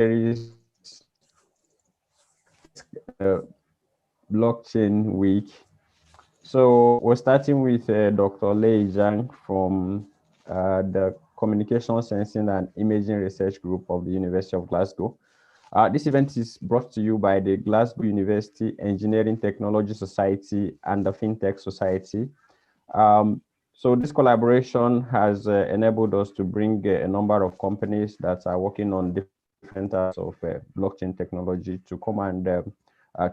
is blockchain week. So we're starting with Dr. Lei Zhang from the Communication Sensing and Imaging Research Group of the University of Glasgow. This event is brought to you by the Glasgow University Engineering Technology Society and the FinTech Society. So this collaboration has enabled us to bring a number of companies that are working on different types of blockchain technology to come and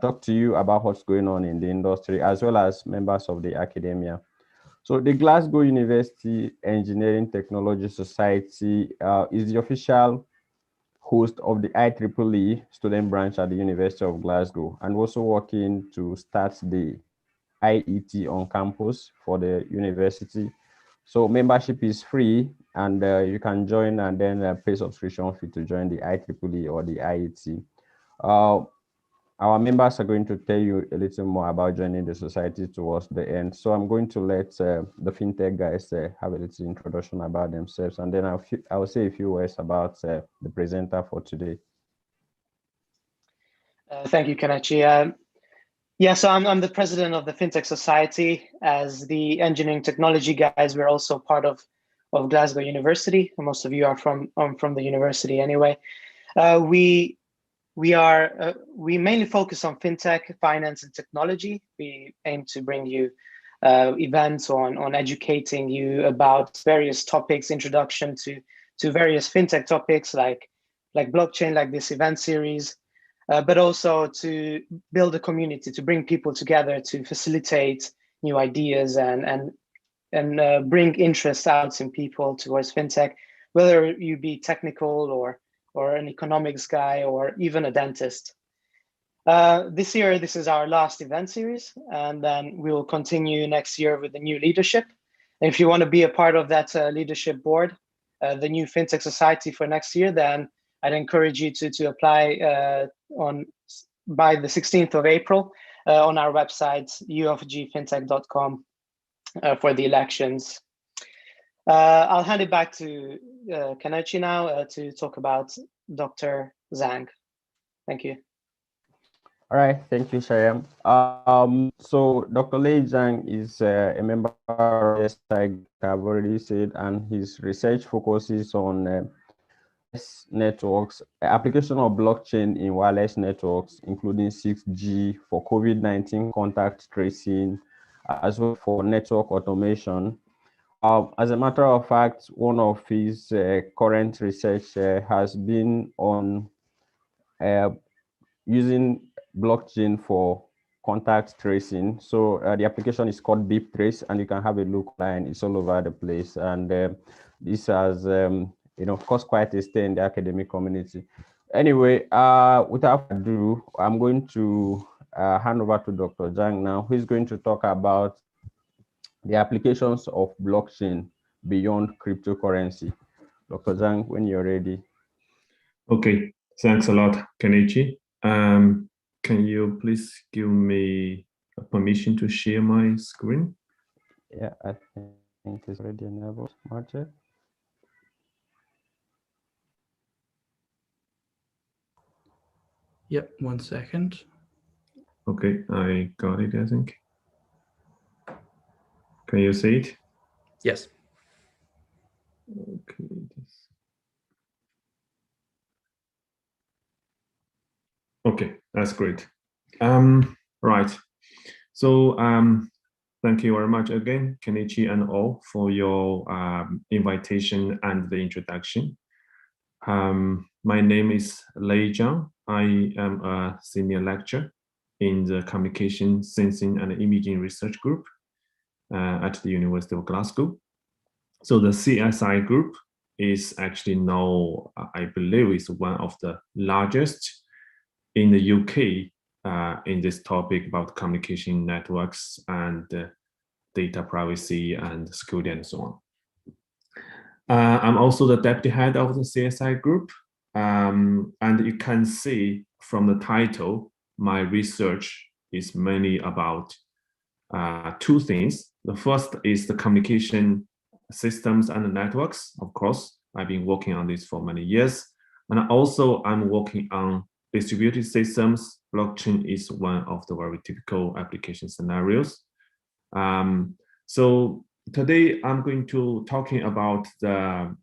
talk to you about what's going on in the industry, as well as members of the academia. So the Glasgow University Engineering Technology Society is the official host of the IEEE student branch at the University of Glasgow, and also working to start the IET on campus for the university. So membership is free, and you can join and then pay subscription fee to join the IEEE or the IET. Our members are going to tell you a little more about joining the society towards the end. So I'm going to let the FinTech guys have a little introduction about themselves, and then I'll say a few words about the presenter for today. Thank you, Kelechi. Yeah, so I'm the president of the FinTech Society. As the engineering technology guys, we're also part of Glasgow University. Most of you are from the university anyway. We mainly focus on FinTech, finance, and technology. We aim to bring you events on educating you about various topics, introduction to various FinTech topics like blockchain, like this event series. But also to build a community, to bring people together, to facilitate new ideas and bring interest out in people towards FinTech, whether you be technical or an economics guy or even a dentist. This year, this is our last event series, and then we will continue next year with the new leadership. And if you want to be a part of that leadership board, the new FinTech Society for next year, then I'd encourage you to apply by the 16th of April on our website, uofgfintech.com, for the elections. I'll hand it back to Kelechi now to talk about Dr. Zhang. Thank you. All right, thank you, Shyam. So Dr. Lei Zhang is a member of SI, I've already said, and his research focuses on networks, application of blockchain in wireless networks, including 6G for COVID-19 contact tracing, as well for network automation. As a matter of fact, one of his current research has been on using blockchain for contact tracing. So the application is called Beep Trace, and you can have a look online. It's all over the place, and this has caused quite a stir in the academic community. Anyway, without ado, I'm going to hand over to Dr. Zhang now, who is going to talk about the applications of blockchain beyond cryptocurrency. Dr. Zhang, when you're ready. Okay, thanks a lot, Kenichi. Can you please give me permission to share my screen? Yeah, I think it's already enabled. Martin? Yep, 1 second. Okay, I got it, I think. Can you see it? Yes. Okay. Okay, that's great. Right. So thank you very much again, Kenichi and all, for your invitation and the introduction. My name is Lei Zhang. I am a senior lecturer in the Communication Sensing and Imaging Research Group at the University of Glasgow. So the CSI group is actually now, I believe, is one of the largest in the UK in this topic about communication networks and data privacy and security and so on. I'm also the deputy head of the CSI group. And you can see from the title, my research is mainly about two things. The first is the communication systems and the networks. Of course, I've been working on this for many years. And also I'm working on distributed systems. Blockchain is one of the very typical application scenarios. So today I'm going to talking about the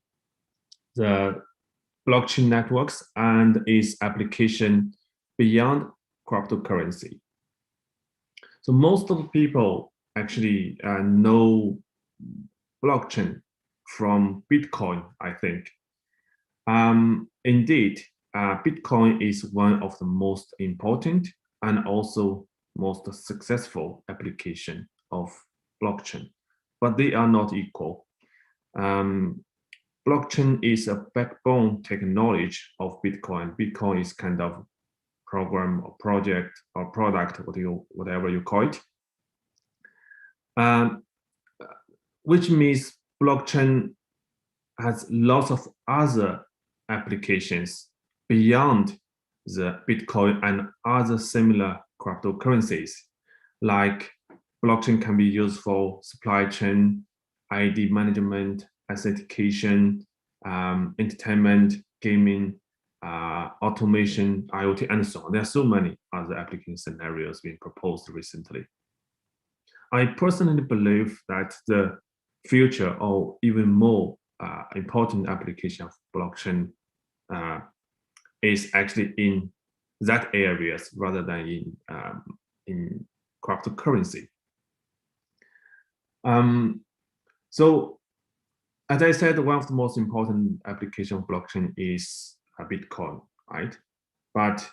blockchain networks and its application beyond cryptocurrency. So most of the people actually know blockchain from Bitcoin, I think. Indeed, Bitcoin is one of the most important and also most successful application of blockchain, but they are not equal. Blockchain is a backbone technology of Bitcoin. Bitcoin is kind of program or project or product, whatever you call it, which means blockchain has lots of other applications beyond the Bitcoin and other similar cryptocurrencies. Like blockchain can be used for supply chain, ID management, authentication, entertainment, gaming, automation, IoT, and so on. There are so many other application scenarios being proposed recently. I personally believe that the future or even more important application of blockchain is actually in that areas rather than in cryptocurrency. So as I said, one of the most important application of blockchain is Bitcoin, right? But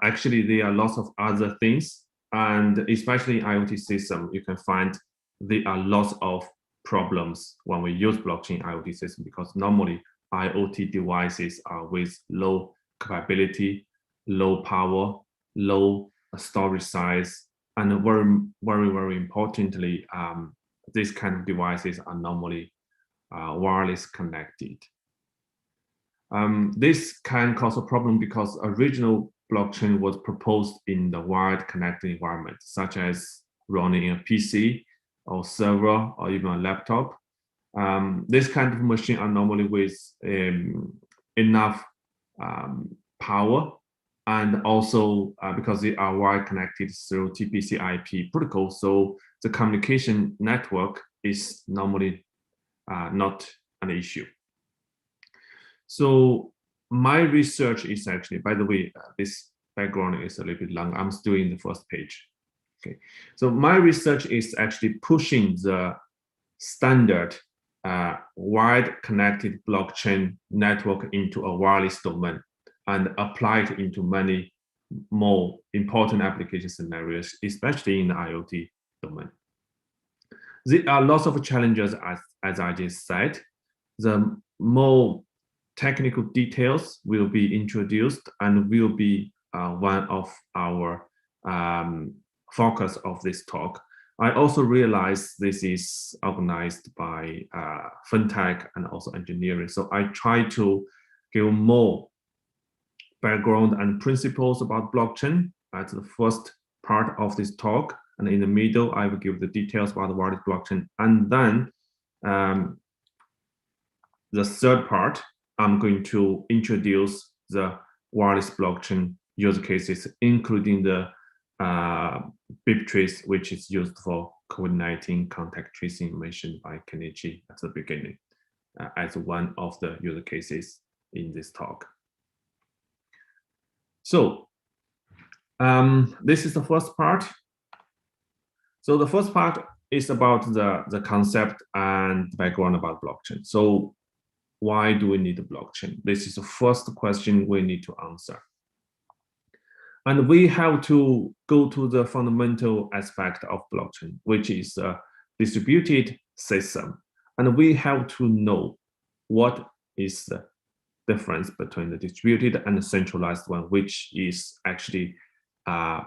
actually there are lots of other things, and especially in IoT system, you can find there are lots of problems when we use blockchain IoT system, because normally IoT devices are with low capability, low power, low storage size, and very importantly, these kind of devices are normally wireless connected. This can cause a problem because original blockchain was proposed in the wired connected environment, such as running a PC or server or even a laptop. This kind of machine are normally with enough power, and also because they are wired connected through TCP/IP protocol, so the communication network is normally not an issue. So my research is actually, by the way, this background is a little bit long. I'm still in the first page. Okay, so my research is actually pushing the standard wired connected blockchain network into a wireless domain and apply it into many more important application scenarios, especially in the IoT domain. There are lots of challenges, as I just said. The more technical details will be introduced and will be one of our focus of this talk. I also realize this is organized by FinTech and also engineering. So I try to give more background and principles about blockchain at the first part of this talk. And in the middle, I will give the details about the wireless blockchain. And then the third part, I'm going to introduce the wireless blockchain use cases, including the BibTrace, which is used for COVID-19 contact tracing mentioned by Kenichi at the beginning as one of the use cases in this talk. So this is the first part. So the first part is about the concept and background about blockchain. So why do we need a blockchain? This is the first question we need to answer. And we have to go to the fundamental aspect of blockchain, which is a distributed system. And we have to know what is the difference between the distributed and the centralized one, which is actually, I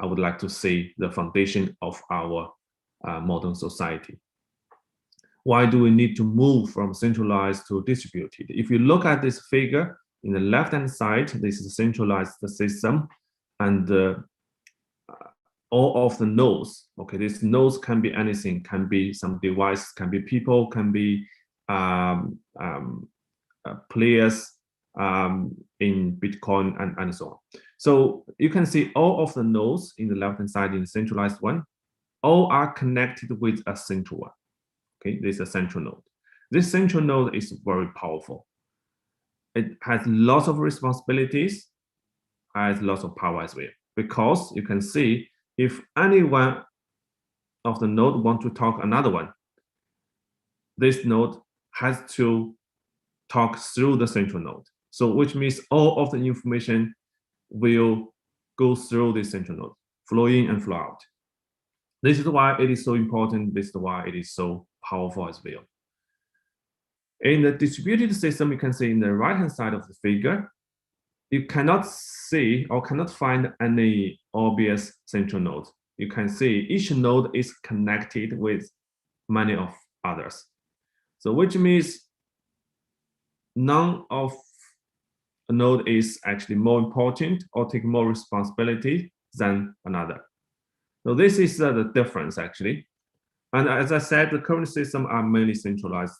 would like to say, the foundation of our modern society. Why do we need to move from centralized to distributed? If you look at this figure in the left-hand side, this is a centralized system, and all of the nodes, okay, these nodes can be anything, can be some device, can be people, can be players in Bitcoin and so on. So you can see all of the nodes in the left-hand side in the centralized one, all are connected with a central one. Okay, this is a central node. This central node is very powerful. It has lots of responsibilities, has lots of power as well, because you can see if any one of the node want to talk another one, this node has to talk through the central node. So which means all of the information will go through this central node, flow in and flow out. This is why it is so important. This is why it is so powerful as well. In the distributed system, you can see in the right-hand side of the figure, you cannot see or cannot find any obvious central node. You can see each node is connected with many of others. So which means none of a node is actually more important or take more responsibility than another. So this is the difference actually. And as I said, the current system are mainly centralized,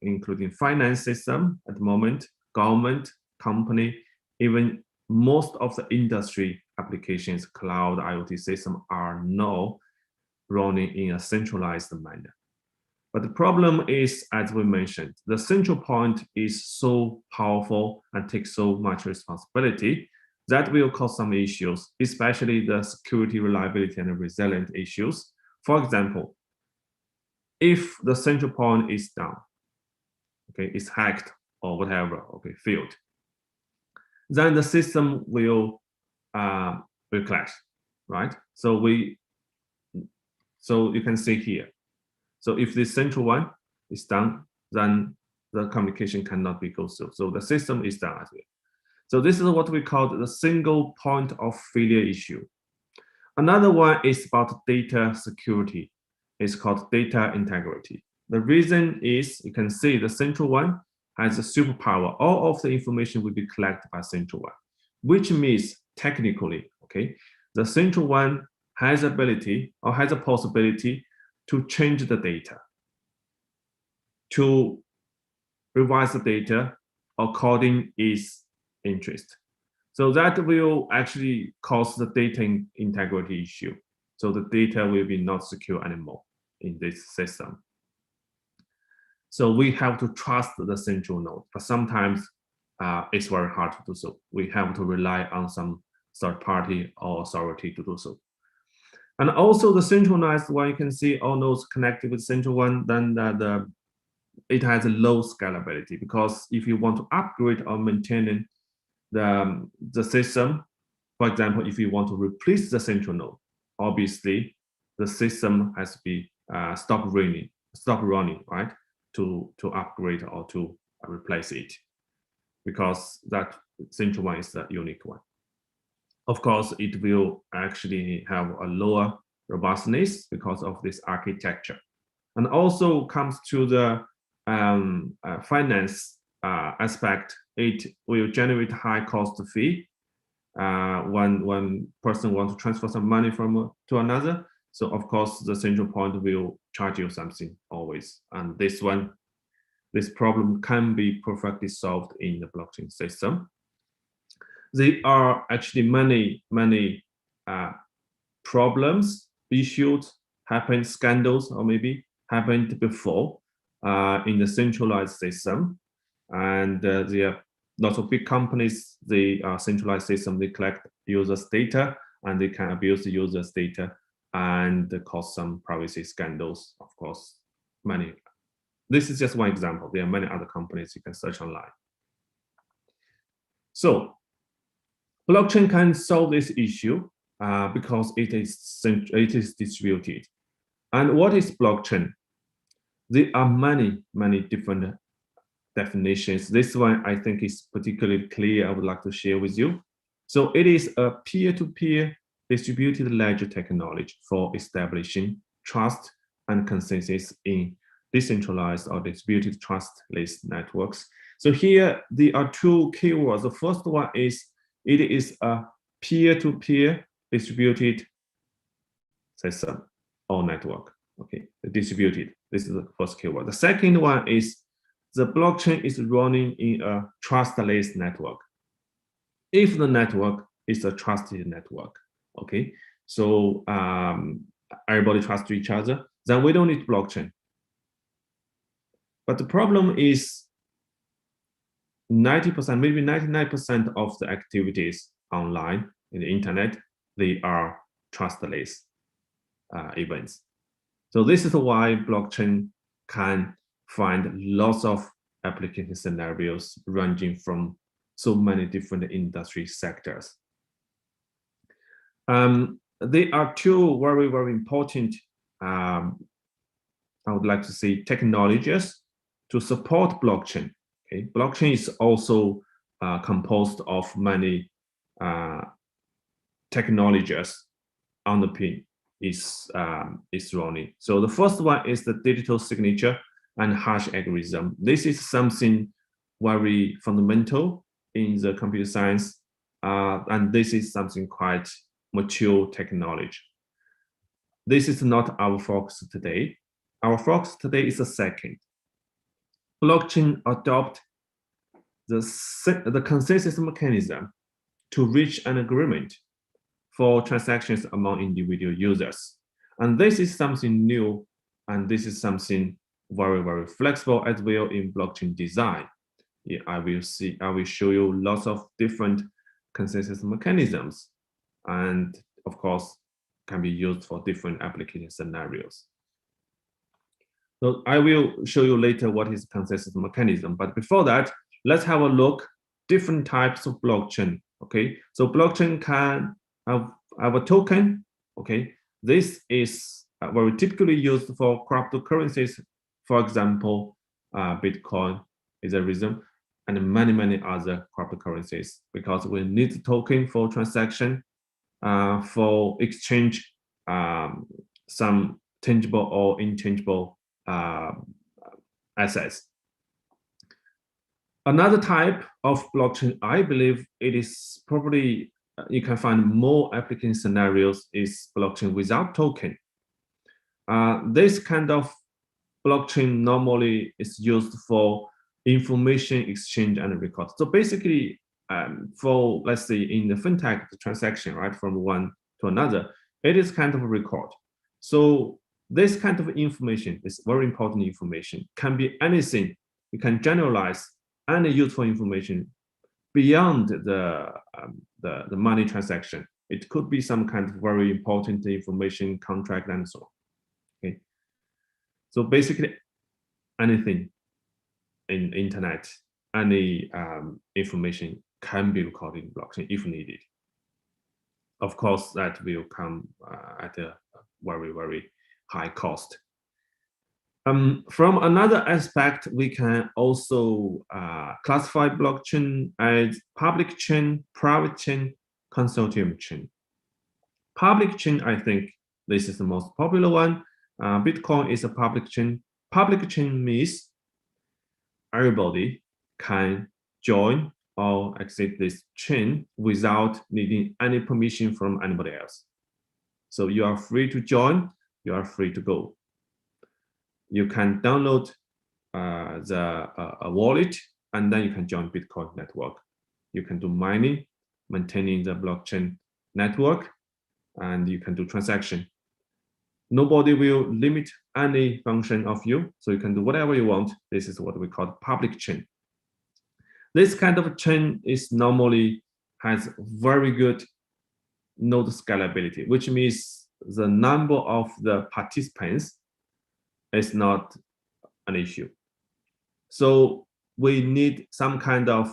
including finance system at the moment, government, company, even most of the industry applications, cloud, IoT system are now running in a centralized manner. But the problem is, as we mentioned, the central point is so powerful and takes so much responsibility that will cause some issues, especially the security, reliability, and resilient issues. For example, if the central point is down, okay, it's hacked or whatever, okay, failed, then the system will clash, right? So you can see here. So if the central one is down, then the communication cannot be go through. So the system is down as well. So this is what we call the single point of failure issue. Another one is about data security. It's called data integrity. The reason is you can see the central one has a superpower. All of the information will be collected by central one, which means technically, okay, the central one has ability or has a possibility to change the data, to revise the data according its interest. So that will actually cause the data integrity issue. So the data will be not secure anymore in this system. So we have to trust the central node, but sometimes it's very hard to do so. We have to rely on some third party or authority to do so. And also the centralized one, you can see all nodes connected with central one, then it has a low scalability, because if you want to upgrade or maintain the system, for example, if you want to replace the central node, obviously the system has to be stop running, right? To upgrade or to replace it, because that central one is the unique one. Of course, it will actually have a lower robustness because of this architecture. And also comes to the finance aspect, it will generate high cost fee when one person wants to transfer some money from to another. So of course, the central point will charge you something always. And this problem can be perfectly solved in the blockchain system. There are actually many problems, issues, happened, scandals, or maybe happened before in the centralized system. And there are lots of big companies, the centralized system, they collect users' data and they can abuse the users' data and cause some privacy scandals, of course, many. This is just one example. There are many other companies you can search online. So blockchain can solve this issue because it is distributed. And what is blockchain? There are many different definitions. This one I think is particularly clear. I would like to share with you. So it is a peer-to-peer distributed ledger technology for establishing trust and consensus in decentralized or distributed trustless networks. So here there are two keywords. The first one is it is a peer-to-peer distributed system or network. Okay, distributed. This is the first keyword. The second one is the blockchain is running in a trustless network. If the network is a trusted network, okay, so everybody trusts each other, then we don't need blockchain. But the problem is 90%, maybe 99% of the activities online in the internet, they are trustless events. So this is why blockchain can find lots of application scenarios ranging from so many different industry sectors. There are two very, very important, I would like to say, technologies to support blockchain. Okay? Blockchain is also composed of many technologies underpin is running. So the first one is the digital signature and hash algorithm. This is something very fundamental in the computer science, and this is something quite mature technology. This is not our focus today. Our focus today is the second. Blockchain adopt the consensus mechanism to reach an agreement for transactions among individual users. And this is something new, and this is something very, very flexible as well in blockchain design. Yeah, I will show you lots of different consensus mechanisms, and of course, can be used for different application scenarios. So I will show you later what is consensus mechanism, but before that, let's have a look different types of blockchain. Okay, so blockchain can have a token. Okay, this is very typically used for cryptocurrencies, for example, Bitcoin, Ethereum, and many other cryptocurrencies, because we need a token for transaction, for exchange some tangible or intangible assets. Another type of blockchain, I believe it is probably, you can find more application scenarios, is blockchain without token. This kind of blockchain normally is used for information exchange and record. So basically, for, let's say, in the FinTech transaction, right, from one to another, it is kind of a record. So this kind of information is very important information, can be anything. You can generalize any useful information beyond the money transaction. It could be some kind of very important information, contract, and so on. Okay, so basically anything in internet, any information can be recorded in blockchain if needed. Of course, that will come at a very, very high cost. From another aspect, we can also classify blockchain as public chain, private chain, consortium chain. Public chain, I think this is the most popular one. Bitcoin is a public chain. Public chain means everybody can join or exit this chain without needing any permission from anybody else. So you are free to join, you are free to go. You can download a wallet, and then you can join Bitcoin network. You can do mining, maintaining the blockchain network, and you can do transaction. Nobody will limit any function of you, so you can do whatever you want. This is what we call public chain. This kind of chain is normally has very good node scalability, which means the number of the participants is not an issue. So we need some kind of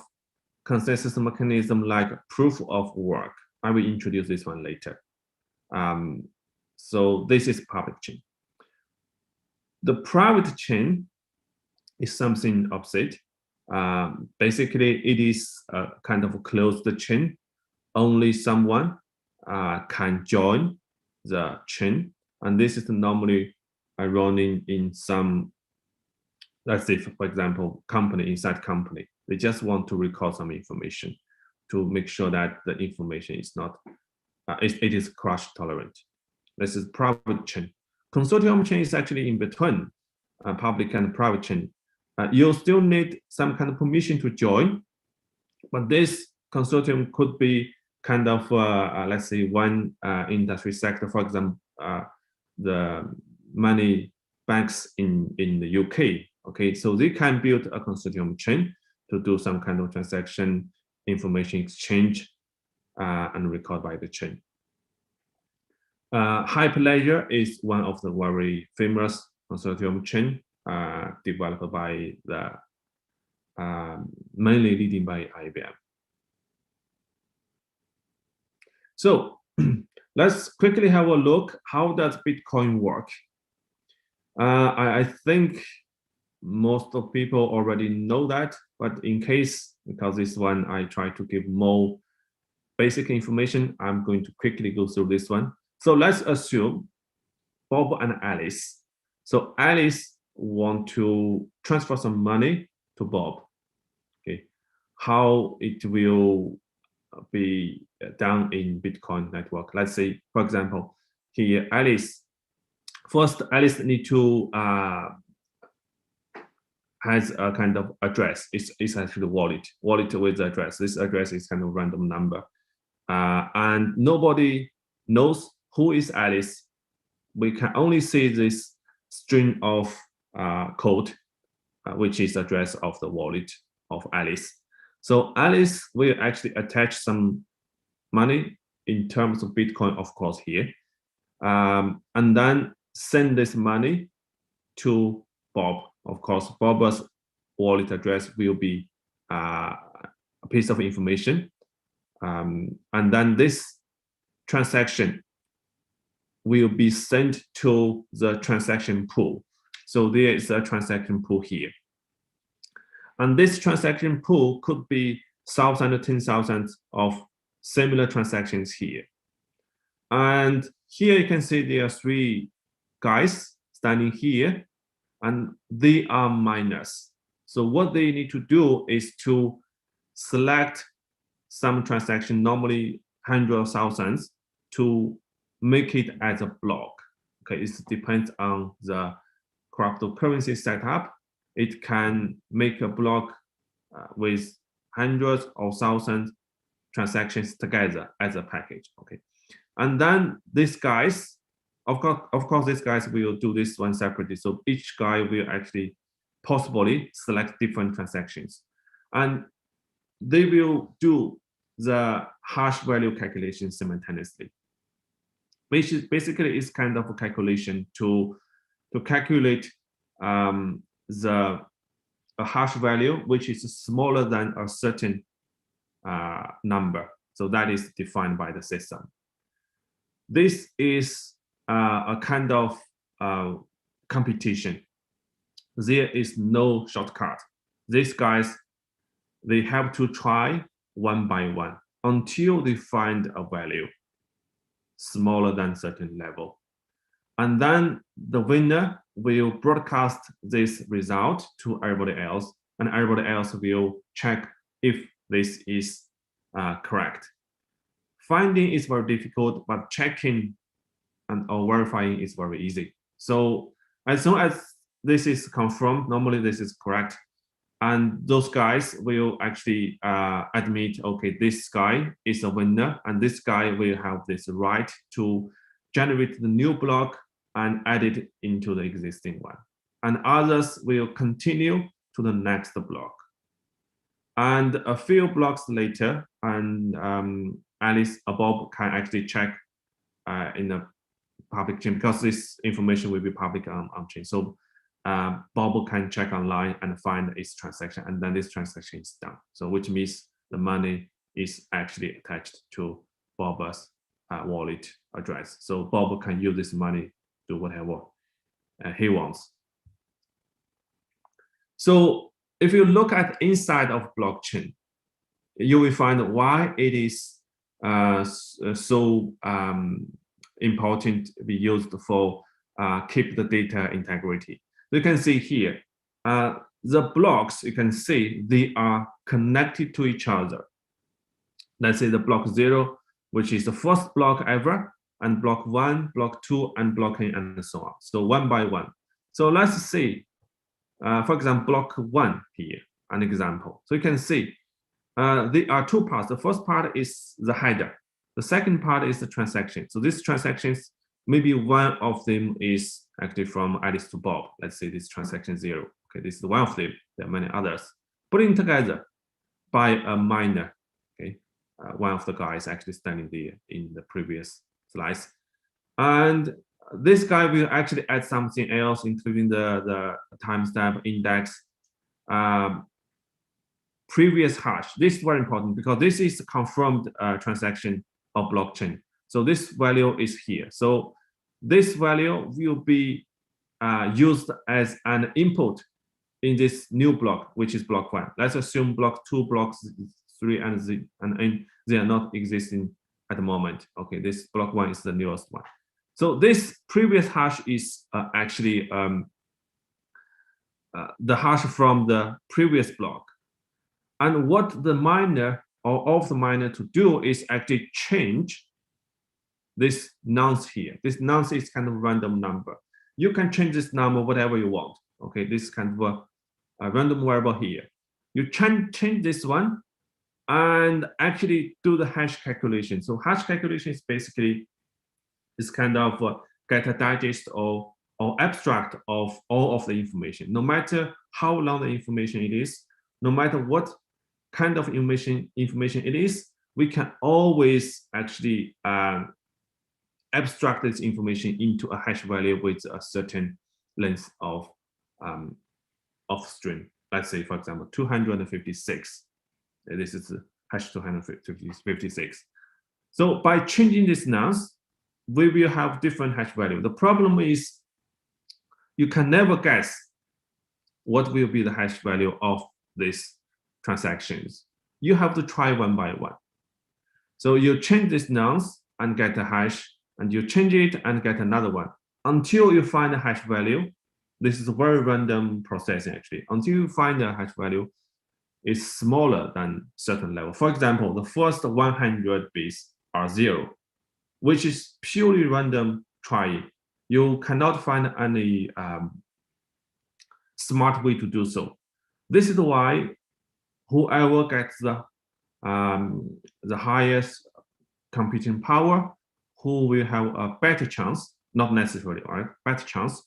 consensus mechanism like proof of work. I will introduce this one later. So this is public chain. The private chain is something opposite. Basically, it is a kind of a closed chain. Only someone can join the chain, and this is normally running in some, let's say, for example, company, inside company. They just want to record some information to make sure that the information is not, it is crash tolerant. This is private chain. Consortium chain is actually in between public and private chain. You still need some kind of permission to join, but this consortium could be kind of, let's say, one industry sector, for example, the money banks in the UK. Okay, so they can build a consortium chain to do some kind of transaction information exchange and record by the chain. Hyperledger is one of the very famous consortium chain developed by the mainly leading by IBM. So let's quickly have a look. How does Bitcoin work? I think most of people already know that, but in case, because this one I try to give more basic information, I'm going to quickly go through this one. So let's assume Bob and Alice. So Alice want to transfer some money to Bob. Okay, how it will be done in Bitcoin network. Let's say, for example, here Alice need to has a kind of address. It's actually wallet with address. This address is kind of random number, and nobody knows who is Alice. We can only see this string of code, which is address of the wallet of Alice. So Alice will actually attach some money in terms of Bitcoin, of course, here, and then send this money to Bob. Of course, Bob's wallet address will be a piece of information, and then this transaction will be sent to the transaction pool. So there is a transaction pool here. And this transaction pool could be thousands or 10,000 of similar transactions here. And here you can see there are three guys standing here, and they are miners. So what they need to do is to select some transaction, normally hundreds of thousands, to make it as a block. Okay, it depends on the cryptocurrency setup. It can make a block with hundreds or thousands transactions together as a package. Okay, and then these guys, of course, these guys will do this one separately. So each guy will actually possibly select different transactions, and they will do the hash value calculation simultaneously, which is basically is kind of a calculation to calculate the hash value which is smaller than a certain number. So that is defined by the system. This is a kind of competition. There is no shortcut. These guys, they have to try one by one until they find a value smaller than certain level. And then the winner will broadcast this result to everybody else, and everybody else will check if this is correct. Finding is very difficult, but checking or verifying is very easy. So as soon as this is confirmed, normally this is correct, and those guys will actually admit, okay, this guy is a winner, and this guy will have this right to generate the new block and add it into the existing one. And others will continue to the next block. And a few blocks later, and Alice or Bob can actually check in the public chain, because this information will be public on chain. So Bob can check online and find its transaction, and then this transaction is done. So which means the money is actually attached to Bob's wallet address. So Bob can use this money to do whatever he wants. So if you look at inside of blockchain, you will find why it is so important to be used for keep the data integrity. You can see here, the blocks, you can see they are connected to each other. Let's say the block 0, which is the first block ever, and block 1, block 2, and block N, and so on. So one by one. So let's see For example, block 1 here, an example. So you can see there are two parts. The first part is the header. The second part is the transaction. So these transactions, maybe one of them is actually from Alice to Bob. Let's say this transaction 0. Okay, this is one of them. There are many others. Putting together by a miner. Okay, one of the guys actually standing there in the previous slides. And this guy will actually add something else, including the timestamp index, previous hash. This is very important because this is a confirmed transaction of blockchain. So this value is here. So this value will be used as an input in this new block, which is block 1. Let's assume block 2, blocks 3, and they are not existing at the moment. Okay, this block 1 is the newest one. So this previous hash is actually the hash from the previous block. And what the miner or of the miner to do is actually change this nonce here. This nonce is kind of random number. You can change this number whatever you want. Okay, this is kind of a random variable here. You change this one and actually do the hash calculation. So hash calculation is basically is kind of get a digest or abstract of all of the information, no matter how long the information it is, no matter what kind of information it is, we can always actually abstract this information into a hash value with a certain length of string. Let's say, for example, 256. This is hash 256. So by changing this nonce, we will have different hash value. The problem is you can never guess what will be the hash value of these transactions. You have to try one by one. So you change this nonce and get a hash, and you change it and get another one until you find a hash value. This is a very random processing actually. Until you find a hash value is smaller than certain level. For example, the first 100 bits are 0, which is purely random trying. You cannot find any smart way to do so. This is why whoever gets the highest computing power, who will have a better chance, not necessarily, right, better chance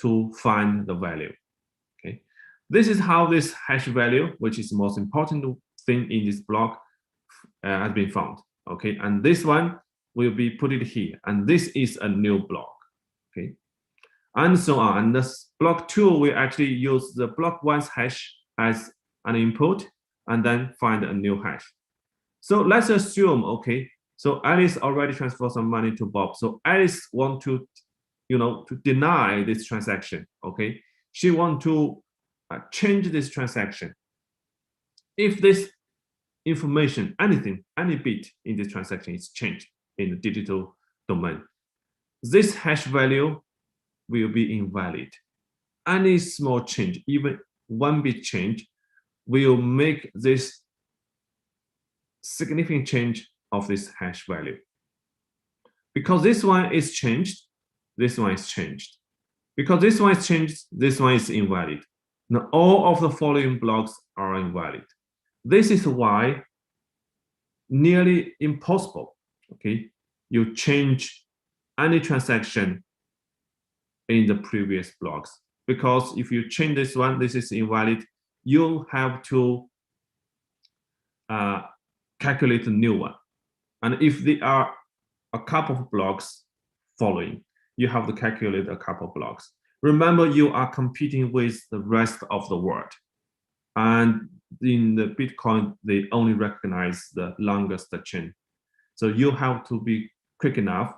to find the value. Okay, this is how this hash value, which is the most important thing in this block, has been found. Okay, and this one will be put it here, and this is a new block. Okay, and so on. And this block 2 will actually use the block 1's hash as an input, and then find a new hash. So let's assume, okay, so Alice already transferred some money to Bob. So Alice want to, to deny this transaction. Okay, she want to change this transaction. If this information, anything, any bit in this transaction is changed in the digital domain, this hash value will be invalid. Any small change, even 1 bit change, will make this significant change of this hash value. Because this one is changed, this one is changed. Because this one is changed, this one is invalid. Now all of the following blocks are invalid. This is why nearly impossible, okay, you change any transaction in the previous blocks. Because if you change this one, this is invalid, you have to calculate a new one. And if there are a couple of blocks following, you have to calculate a couple of blocks. Remember, you are competing with the rest of the world. And in the Bitcoin, they only recognize the longest chain. So you have to be quick enough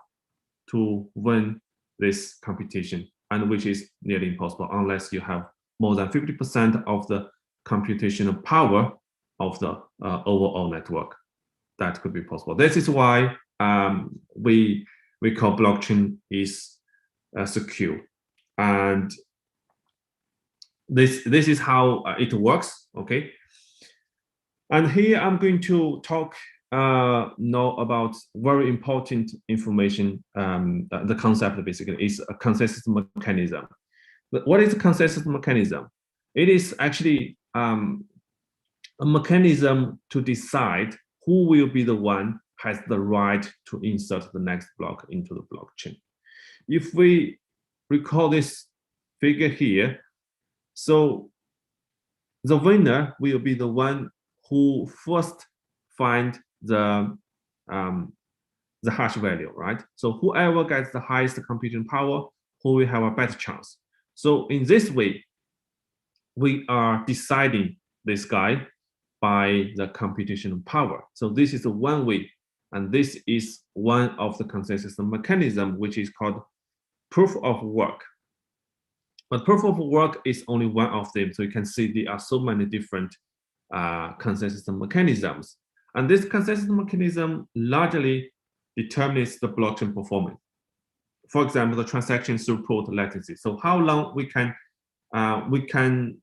to win this competition, and which is nearly impossible unless you have more than 50% of the computational power of the overall network. That could be possible. This is why we call blockchain is secure, and this is how it works. Okay, and here I'm going to talk now about very important information. The concept basically is a consensus mechanism. What is a consensus mechanism? it is actually a mechanism to decide who will be the one has the right to insert the next block into the blockchain. If we recall this figure here, so the winner will be the one who first find the hash value, right? So whoever gets the highest computing power, who will have a better chance. So in this way, we are deciding this guy by the computational power. So this is one way, and this is one of the consensus mechanism, which is called proof of work. But proof of work is only one of them. So you can see there are so many different consensus mechanisms. And this consensus mechanism largely determines the blockchain performance. For example, the transaction throughput latency. So how long we can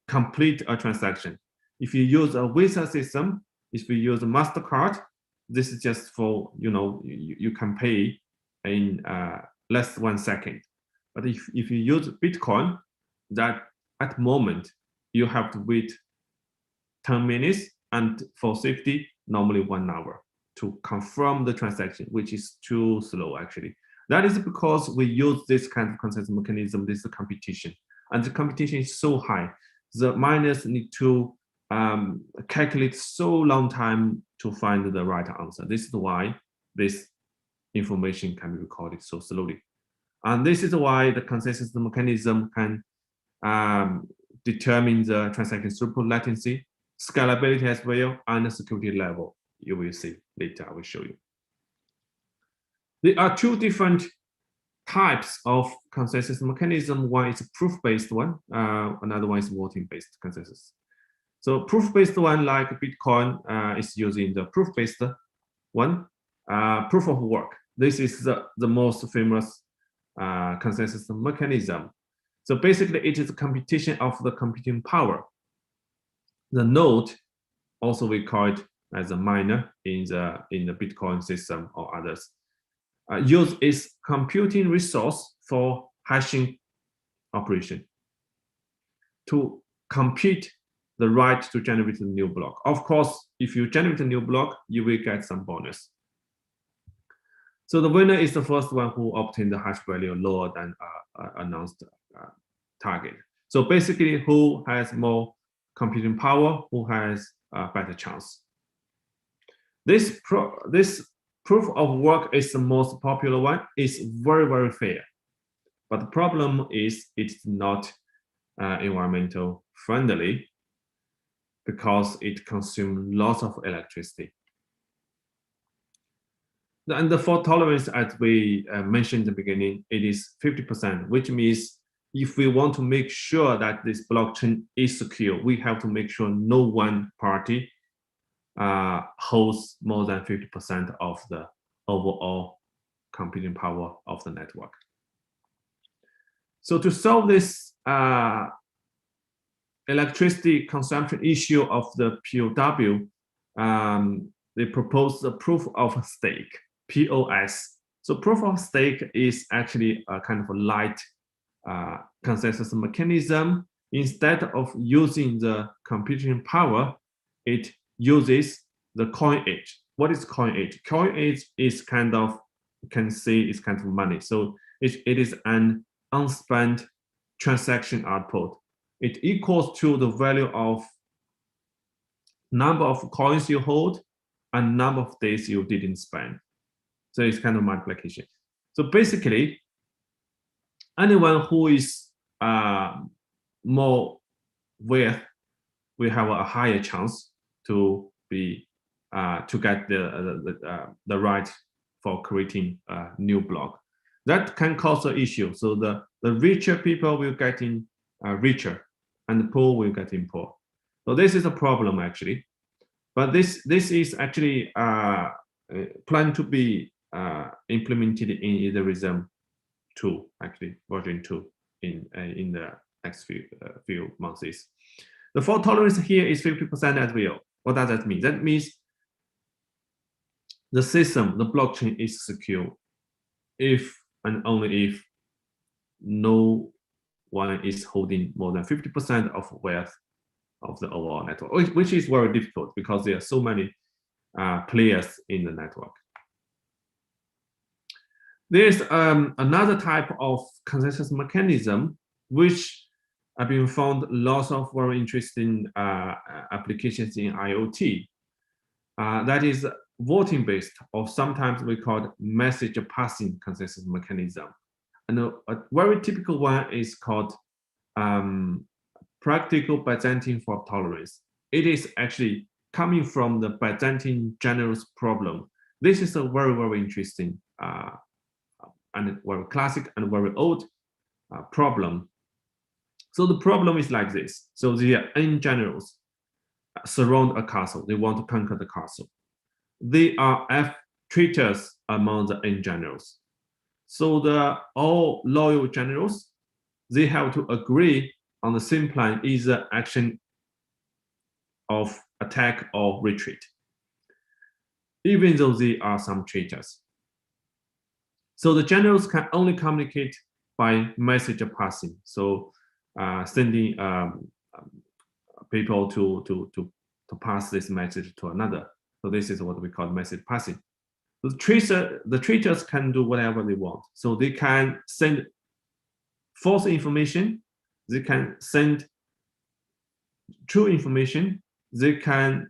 complete a transaction. If you use a Visa system, if you use a MasterCard, this is just for, you can pay in less than 1 second. But if you use Bitcoin, that at the moment, you have to wait 10 minutes, and for safety, normally 1 hour to confirm the transaction, which is too slow, actually. That is because we use this kind of consensus mechanism, this is competition. And the competition is so high. The miners need to calculate so long time to find the right answer. This is why this information can be recorded so slowly. And this is why the consensus mechanism can determine the transaction throughput latency, scalability as well, and the security level. You will see later, I will show you. There are two different types of consensus mechanism. One is a proof-based one, another one is voting-based consensus. So proof-based one, like Bitcoin, is using the proof-based one, proof of work. This is the most famous consensus mechanism. So basically, it is a computation of the computing power. The node, also we call it as a miner in the Bitcoin system or others, use its computing resource for hashing operation to compute the right to generate a new block. Of course, if you generate a new block, you will get some bonus. So the winner is the first one who obtained the hash value lower than announced target. So basically, who has more computing power, who has a better chance. This proof of work is the most popular one. It's very, very fair. But the problem is it's not environmental friendly because it consumes lots of electricity. And the fault tolerance, as we mentioned in the beginning, it is 50%, which means if we want to make sure that this blockchain is secure, we have to make sure no one party holds more than 50% of the overall computing power of the network. So to solve this electricity consumption issue of the POW, they proposed the proof of stake, POS. So proof of stake is actually a kind of a light consensus mechanism. Instead of using the computing power, it uses the coinage. What is coinage? Coinage is kind of, you can say it's kind of money. So it is an unspent transaction output. It equals to the value of number of coins you hold and number of days you didn't spend. So it's kind of multiplication. So basically, anyone who is more wealth will have a higher chance to be to get the right for creating a new block. That can cause an issue. So the richer people will get in richer, and the poor will get in poor. So this is a problem actually. But this is actually planned to be implemented in Ethereum 2, actually version 2 in the next few months. The fault tolerance here is 50% as well. What does that mean? That means the system, the blockchain is secure if and only if no one is holding more than 50% of wealth of the overall network, which is very difficult because there are so many players in the network. There's another type of consensus mechanism which have been found lots of very interesting applications in IoT. That is voting based, or sometimes we call it message passing consensus mechanism. And a very typical one is called practical Byzantine fault tolerance. It is actually coming from the Byzantine generals problem. This is a very, very interesting and very classic and very old problem. So the problem is like this. So the N generals surround a castle. They want to conquer the castle. They are F traitors among the N generals. So the all loyal generals, they have to agree on the same plan, either action of attack or retreat, even though they are some traitors. So the generals can only communicate by message passing. So sending people to pass this message to another. So this is what we call message passing. The traitors can do whatever they want. So they can send false information. They can send true information. They can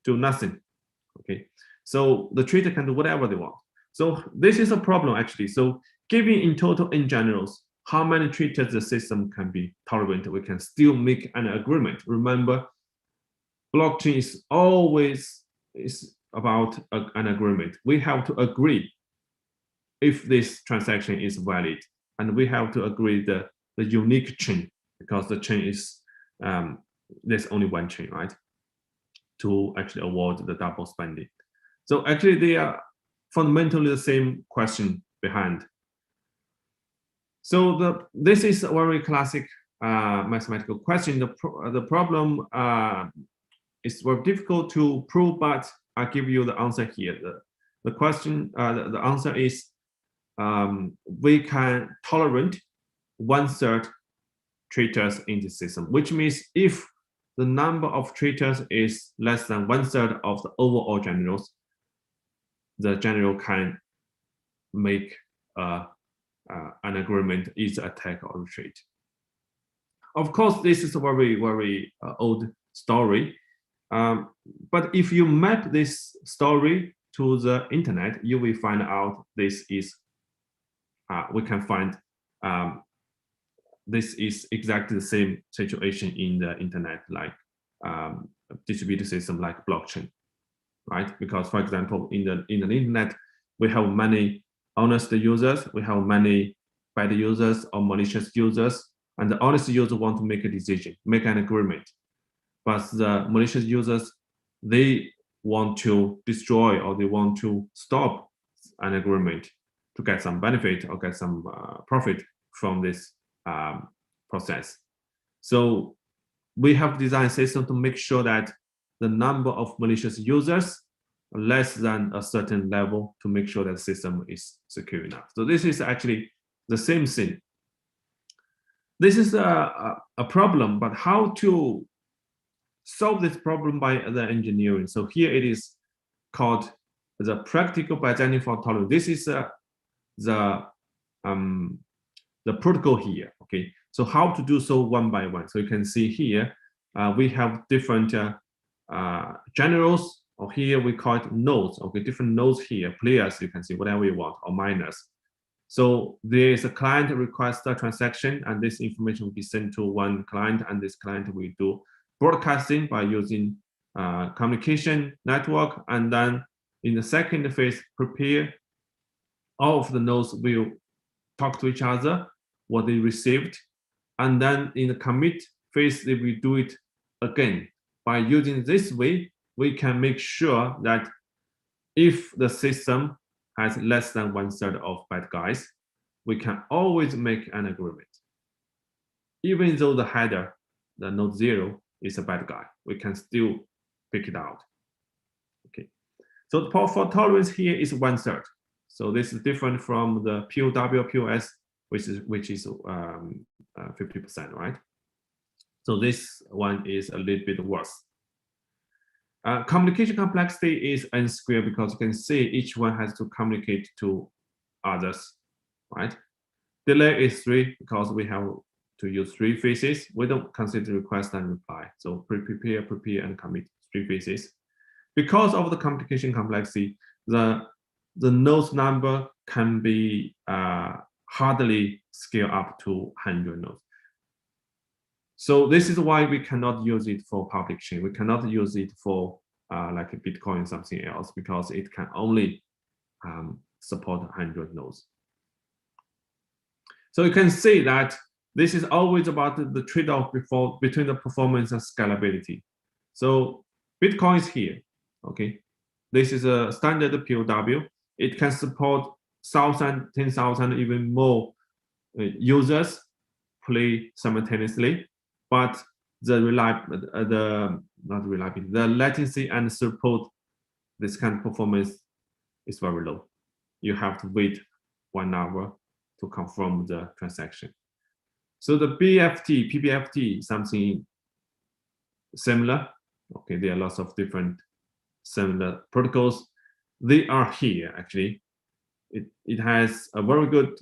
do nothing. Okay. So the traitor can do whatever they want. So this is a problem actually. So giving in total in generals, how many traitors the system can be tolerant, we can still make an agreement. Remember, blockchain is always about an agreement. We have to agree if this transaction is valid, and we have to agree the unique chain, because the chain is there's only one chain, right? To actually avoid the double spending. So actually they are fundamentally the same question behind. So this is a very classic mathematical question. The problem is very difficult to prove, but I'll give you the answer here. The question, the answer is we can tolerate 1/3 traitors in the system, which means if the number of traitors is less than 1/3 of the overall generals, the general can make an agreement, either attack or retreat. Of course, this is a very, very old story. But if you map this story to the internet, you will find out this is, we can find this is exactly the same situation in the internet, like distributed system like blockchain, right? Because for example, in the internet, we have many honest users, we have many bad users or malicious users, and the honest user want to make a decision, make an agreement. But the malicious users, they want to destroy or they want to stop an agreement to get some benefit or get some profit from this process. So we have designed a system to make sure that the number of malicious users are less than a certain level to make sure that the system is secure enough. So this is actually the same thing. This is a problem, but how to solve this problem by the engineering. So here it is called the practical Byzantine fault tolerance. This is the protocol here. Okay, so how to do so one by one. So you can see here we have different generals, or here we call it nodes. Okay, different nodes here, players. You can see whatever you want, or miners. So there is a client request a transaction, and this information will be sent to one client, and this client will do broadcasting by using communication network, and then in the second phase, prepare. All of the nodes will talk to each other, what they received, and then in the commit phase, they will do it again. By using this way, we can make sure that if the system has less than 1/3 of bad guys, we can always make an agreement. Even though the header, the node 0, is a bad guy, we can still pick it out. Okay, so the fault tolerance here is 1/3. So this is different from the POW, POS, which is 50%, right? So this one is a little bit worse. Communication complexity is n squared because you can see each one has to communicate to others, right? Delay is 3 because we have to use 3 phases. We don't consider request and reply. So prepare, and commit, 3 phases. Because of the communication complexity, the nodes number can be hardly scale up to 100 nodes. So this is why we cannot use it for public chain. We cannot use it for like a Bitcoin or something else because it can only support 100 nodes. So you can see that this is always about the trade-off between the performance and scalability. So Bitcoin is here, okay? This is a standard POW. It can support 1,000, 10,000, even more users play simultaneously, but the latency and throughput, this kind of performance is very low. You have to wait 1 hour to confirm the transaction. So the PBFT, something similar. Okay, there are lots of different similar protocols. They are here actually. It has a very good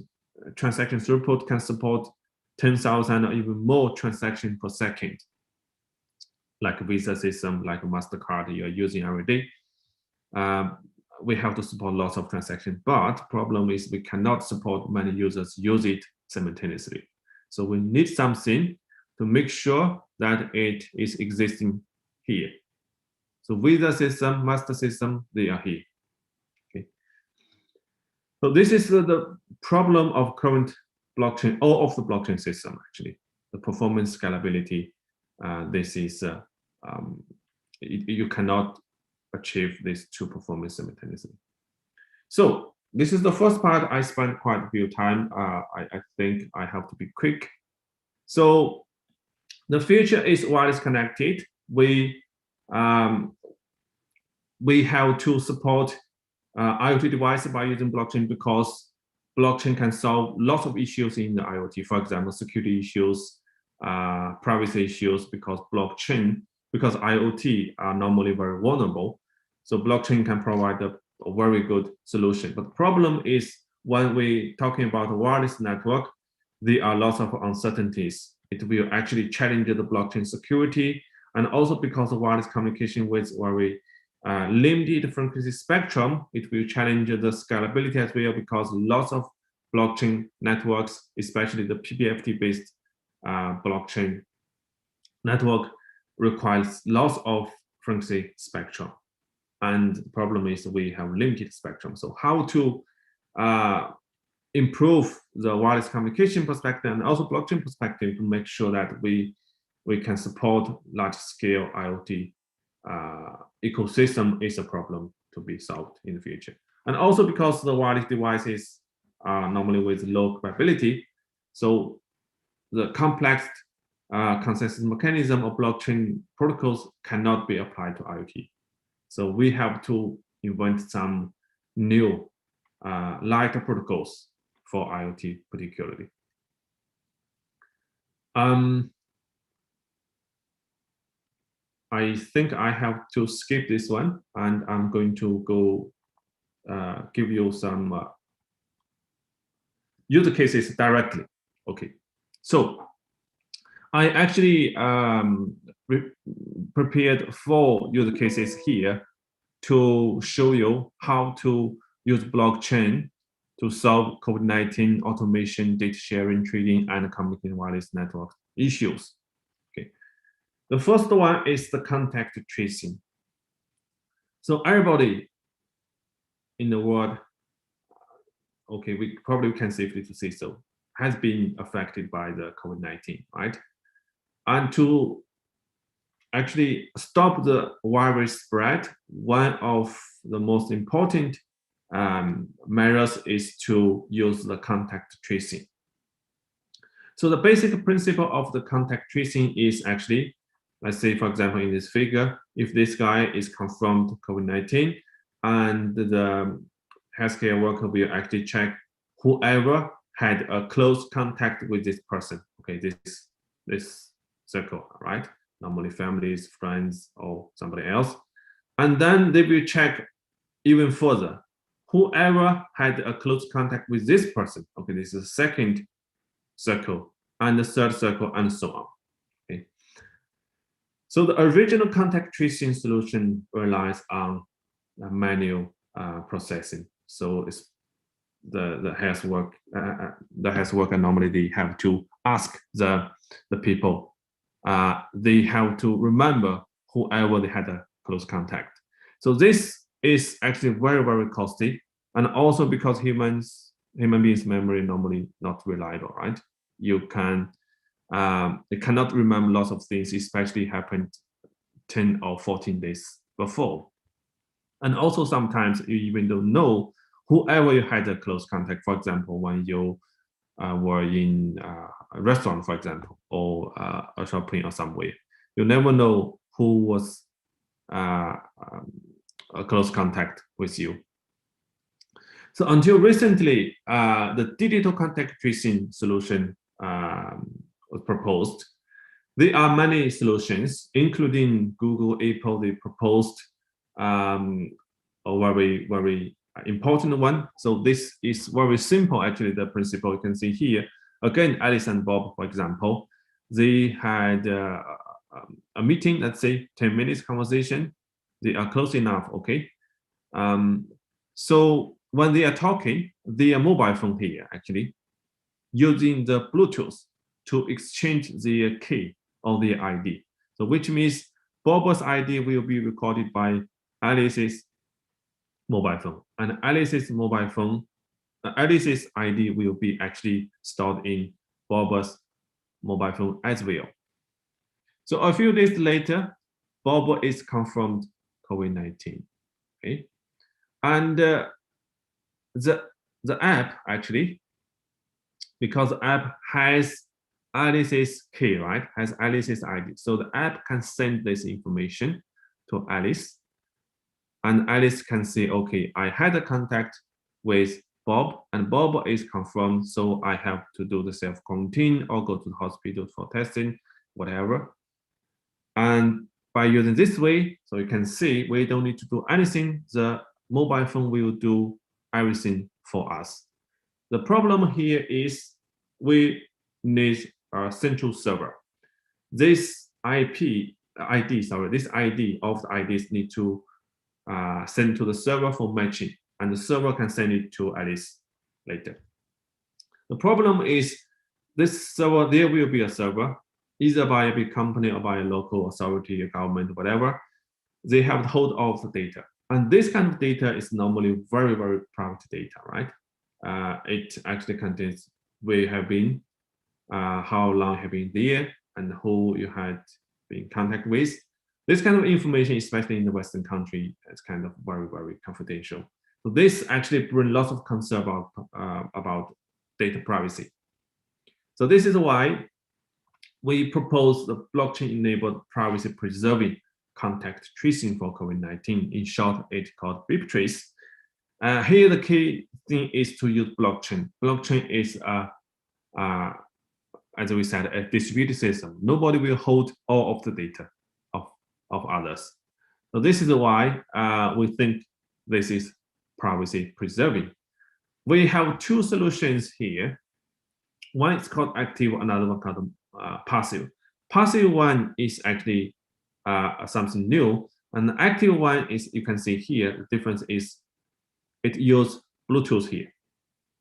transaction throughput, can support 10,000 or even more transactions per second, like a Visa system, like a MasterCard you're using every day. We have to support lots of transactions, but problem is we cannot support many users use it simultaneously. So we need something to make sure that it is existing here. So Visa system, Master system, they are here. Okay. So this is the problem of current blockchain, all of the blockchain system actually. The performance scalability, this is, you cannot achieve these 2 performance simultaneously. So this is the first part. I spent quite a few time. I think I have to be quick. So the future is wireless connected. We have to support IoT devices by using blockchain because blockchain can solve lots of issues in the IoT. For example, security issues, privacy issues, because IoT are normally very vulnerable. So blockchain can provide a very good solution. But the problem is when we're talking about a wireless network, there are lots of uncertainties. It will actually challenge the blockchain security, and also because of wireless communication with very limited frequency spectrum, it will challenge the scalability as well, because lots of blockchain networks, especially the PBFT-based blockchain network, requires lots of frequency spectrum. And the problem is we have limited spectrum. So how to improve the wireless communication perspective and also blockchain perspective to make sure that we can support large-scale IoT ecosystem is a problem to be solved in the future. And also because the wireless devices are normally with low capability, so the complex consensus mechanism of blockchain protocols cannot be applied to IoT. So we have to invent some new lighter protocols for IoT particularly. I think I have to skip this one, and I'm going to go give you some use cases directly. Okay, so I actually prepared 4 use cases here to show you how to use blockchain to solve COVID-19 automation, data sharing, trading, and communication wireless network issues. Okay, the first one is the contact tracing. So everybody in the world, okay, we probably can safely to say so, has been affected by the COVID-19, right? And to actually stop the virus spread, one of the most important measures is to use the contact tracing. So the basic principle of the contact tracing is actually, let's say, for example, in this figure, if this guy is confirmed COVID-19, and the healthcare worker will actually check whoever had a close contact with this person. Okay, this circle, right? Normally families, friends, or somebody else. And then they will check even further. Whoever had a close contact with this person, okay, this is the second circle, and the third circle, and so on. Okay. So the original contact tracing solution relies on manual processing. So it's the health worker normally they have to ask the people. They have to remember whoever they had a close contact. So this is actually very, very costly, and also because human beings' memory normally not reliable, right? You cannot remember lots of things, especially happened 10 or 14 days before. And also sometimes you even don't know whoever you had a close contact. For example, when you were in a restaurant, for example, or a shopping or somewhere, you never know who was a close contact with you. So until recently, the digital contact tracing solution was proposed. There are many solutions, including Google, Apple. They proposed a very, very important one. So this is very simple, actually, the principle you can see here. Again, Alice and Bob, for example, they had a meeting, let's say 10 minutes conversation. They are close enough, okay? So when they are talking, their mobile phone here, actually, using the Bluetooth to exchange their key or their ID. So which means Bob's ID will be recorded by Alice's mobile phone, and Alice's ID will be actually stored in Bob's mobile phone as well. So a few days later, Bob is confirmed COVID-19. Okay, and the app actually, because the app has Alice's key, right? Has Alice's ID. So the app can send this information to Alice, and Alice can say, okay, I had a contact with Bob, and Bob is confirmed, so I have to do the self-quarantine or go to the hospital for testing, whatever. And by using this way, so you can see we don't need to do anything. The mobile phone will do everything for us. The problem here is we need a central server. This ID of the IDs need to send to the server for matching, and the server can send it to Alice later. The problem is this server, there will be a server, either by a big company or by a local authority, a government, whatever. They have hold of the data. And this kind of data is normally very, very private data, right? It actually contains where you have been, how long you have been there, and who you had been in contact with. This kind of information, especially in the Western country, is kind of very, very confidential. So this actually brings lots of concern about data privacy. So this is why we propose the blockchain-enabled privacy-preserving contact tracing for COVID-19. In short, it's called BipTrace. Here, the key thing is to use blockchain. Blockchain is, as we said, a distributed system. Nobody will hold all of the data of others. So this is why we think this is privacy-preserving. We have two solutions here. One is called active, another one called passive. Passive one is actually something new, and the active one is, you can see here, the difference is it uses Bluetooth here.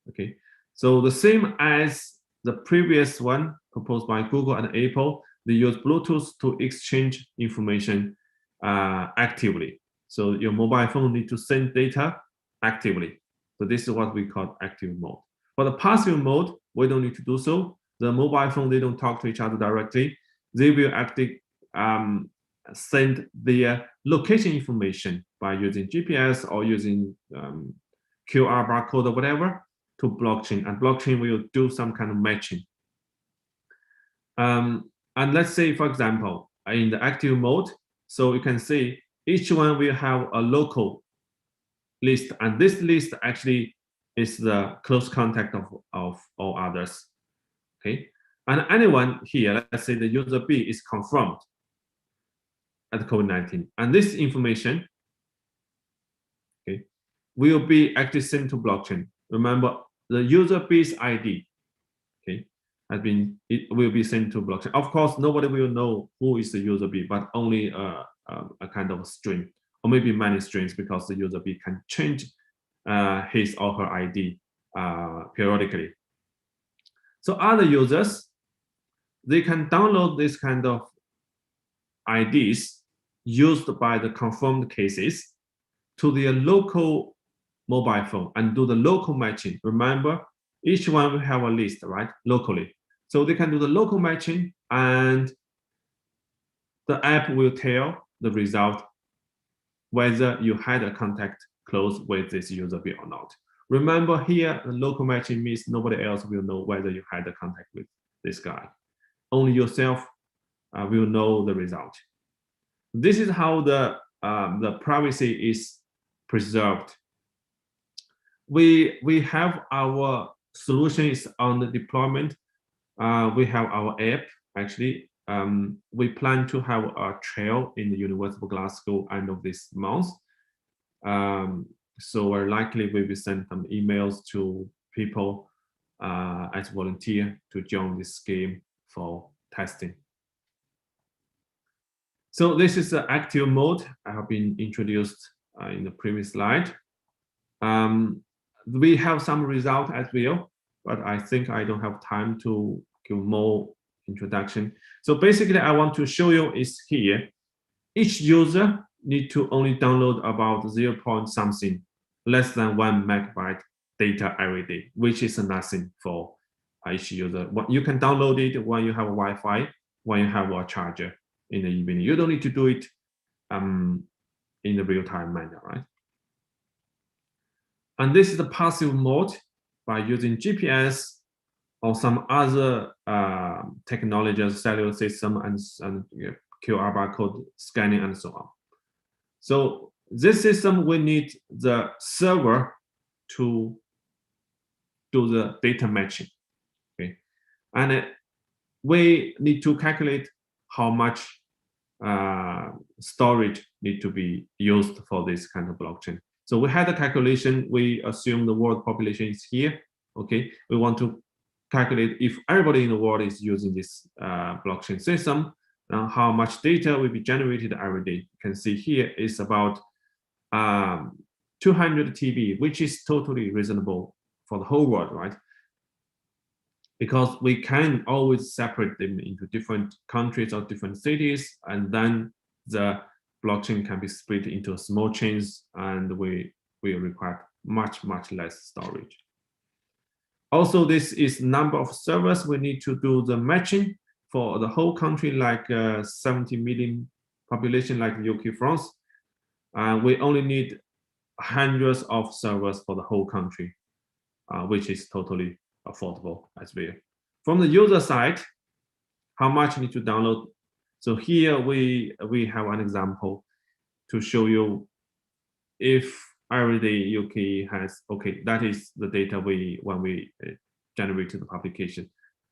Okay, so the same as the previous one proposed by Google and Apple, they use Bluetooth to exchange information actively. So your mobile phone needs to send data actively. So this is what we call active mode. For the passive mode, we don't need to do so. The mobile phone, they don't talk to each other directly. They will actually send their location information by using GPS or using QR barcode or whatever to blockchain, and blockchain will do some kind of matching. And let's say, for example, in the active mode, so you can see each one will have a local list, and this list actually is the close contact of all others. Okay, And anyone here, let's say the user B is confirmed at COVID-19, and this information, okay, will be actually sent to blockchain. Remember, the user B's ID, okay, it will be sent to blockchain. Of course, nobody will know who is the user B, but only a kind of string, or maybe many strings, because the user B can change his or her ID periodically. So other users, they can download this kind of IDs used by the confirmed cases to their local mobile phone and do the local matching. Remember, each one will have a list, right, locally. So they can do the local matching, and the app will tell the result whether you had a contact close with this user B or not. Remember here, the local matching means nobody else will know whether you had a contact with this guy. Only yourself will know the result. This is how the privacy is preserved. We have our solutions on the deployment. We have our app, actually. We plan to have a trial in the University of Glasgow end of this month. So we're likely we will send some emails to people as volunteer to join this scheme for testing. So this is the active mode. I have been introduced in the previous slide. We have some result as well, but I think I don't have time to give more introduction. So basically, I want to show you is here. Each user need to only download about 0. something, less than 1 megabyte data every day, which is nothing for each user. You can download it when you have a Wi-Fi, when you have a charger in the evening. You don't need to do it in the real-time manner, right? And this is the passive mode by using GPS or some other technologies, cellular system, and QR barcode scanning, and so on. So this system, we need the server to do the data matching, okay? And we need to calculate how much storage need to be used for this kind of blockchain. So we had a calculation. We assume the world population is here, okay? We want to calculate if everybody in the world is using this blockchain system, how much data will be generated every day. You can see here is about 200 TB, which is totally reasonable for the whole world, right? Because we can always separate them into different countries or different cities, and then the blockchain can be split into small chains, and we require much less storage. Also, this is number of servers we need to do the matching for the whole country, like 70 million population like UK, France. We only need hundreds of servers for the whole country, which is totally affordable as well. From the user side, how much you need to download? So here we have an example to show you if every day UK has, okay, that is the data when we generated the publication.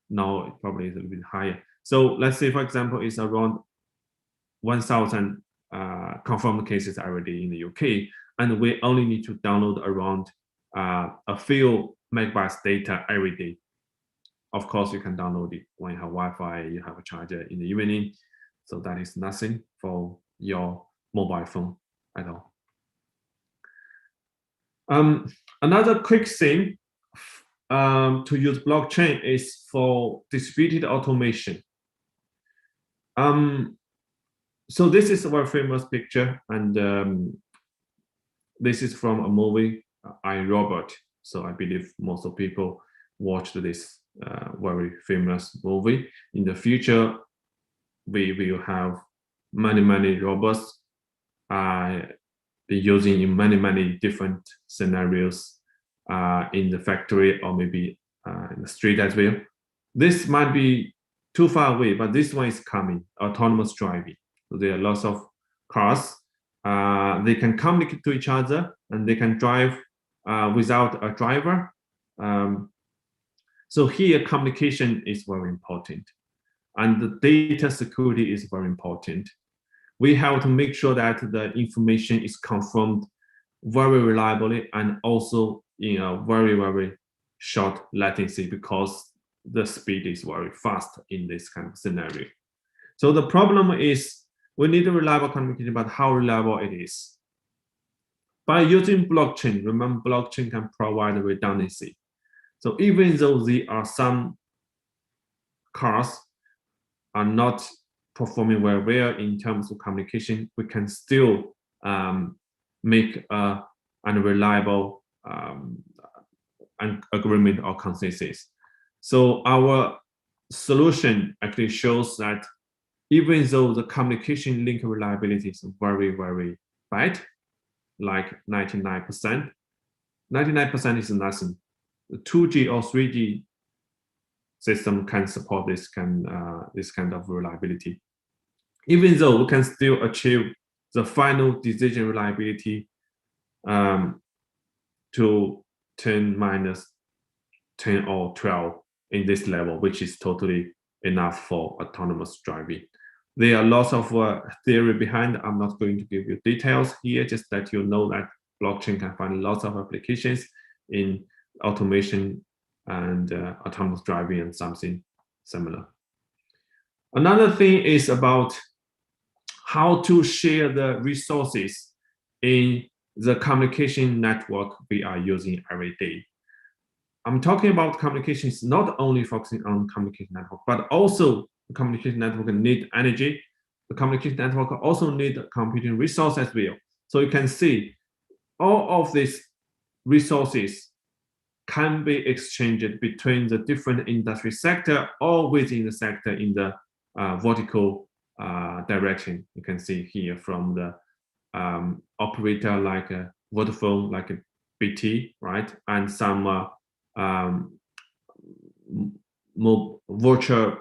Now it probably is a little bit higher. So let's say, for example, it's around 1,000 confirmed cases every day in the UK, and we only need to download around a few megabytes data every day. Of course, you can download it when you have Wi-Fi, you have a charger in the evening. So that is nothing for your mobile phone at all. Another quick thing to use blockchain is for distributed automation. So this is a very famous picture, and this is from a movie, I, Robot. So I believe most of people watched this very famous movie. In the future, we will have many robots be using in many different scenarios in the factory, or maybe in the street as well. This might be too far away, but this one is coming, autonomous driving. So there are lots of cars. They can communicate to each other, and they can drive without a driver. So here, communication is very important, and the data security is very important. We have to make sure that the information is confirmed very reliably and also in a very, very short latency, because the speed is very fast in this kind of scenario. So the problem is we need a reliable communication, but how reliable it is. By using blockchain, remember blockchain can provide redundancy. So even though there are some cars are not performing very well in terms of communication, we can still make an unreliable agreement or consensus. So our solution actually shows that even though the communication link reliability is very, very bad, like 99%, 99% is nothing. The 2G or 3G system can support this kind of reliability. Even though we can still achieve the final decision reliability to 10 minus 10 or 12 in this level, which is totally enough for autonomous driving. There are lots of theory behind. I'm not going to give you details here, just that you know that blockchain can find lots of applications in automation and autonomous driving and something similar. Another thing is about how to share the resources in the communication network we are using every day. I'm talking about communications not only focusing on communication network, but also the communication network need energy. The communication network also need computing resources as well. So you can see all of these resources can be exchanged between the different industry sector or within the sector in the vertical direction. You can see here from the operator like a Vodafone, like a BT, right? And some virtual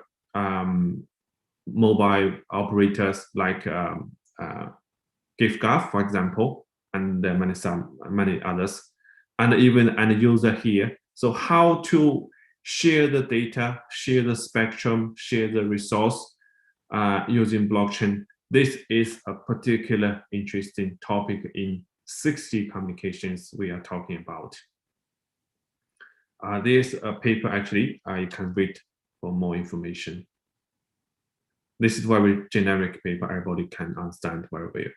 mobile operators like giffgaff, for example, and many others, and even an user here. So how to share the data, share the spectrum, share the resource using blockchain. This is a particular interesting topic in 6G communications we are talking about. There's a paper actually, you can read for more information. This is a very generic paper, everybody can understand very well.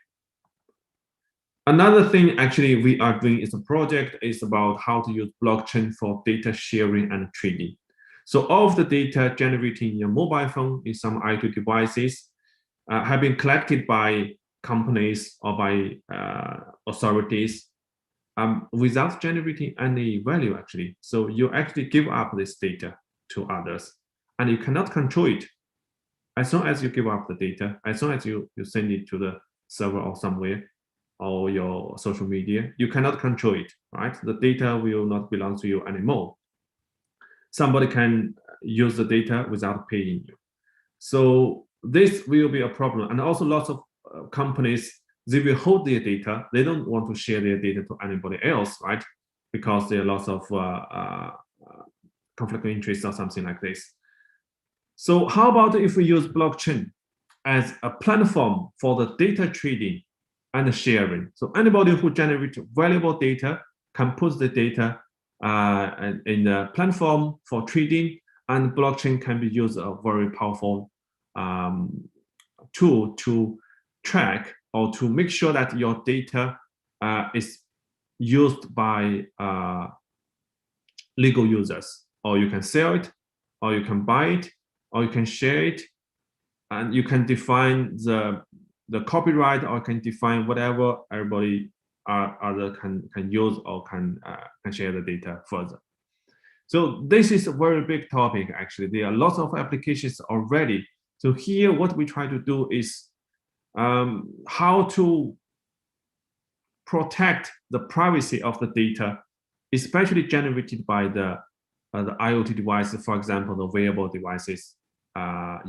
Another thing actually we are doing is a project is about how to use blockchain for data sharing and trading. So all of the data generated in your mobile phone in some IoT devices have been collected by companies or by authorities without generating any value actually. So you actually give up this data to others and you cannot control it. As long as you give up the data, as long as you send it to the server or somewhere or your social media, you cannot control it, right? The data will not belong to you anymore. Somebody can use the data without paying you. So this will be a problem. And also lots of companies, they will hold their data. They don't want to share their data to anybody else, right? Because there are lots of conflict of interest or something like this. So how about if we use blockchain as a platform for the data trading and sharing? So anybody who generates valuable data can put the data in the platform for trading, and blockchain can be used as a very powerful tool to track or to make sure that your data is used by legal users, or you can sell it, or you can buy it, or you can share it, and you can define the copyright, or can define whatever everybody other can use or can share the data further. So this is a very big topic actually. There are lots of applications already. So here what we try to do is how to protect the privacy of the data, especially generated by the IoT devices, for example, the wearable devices,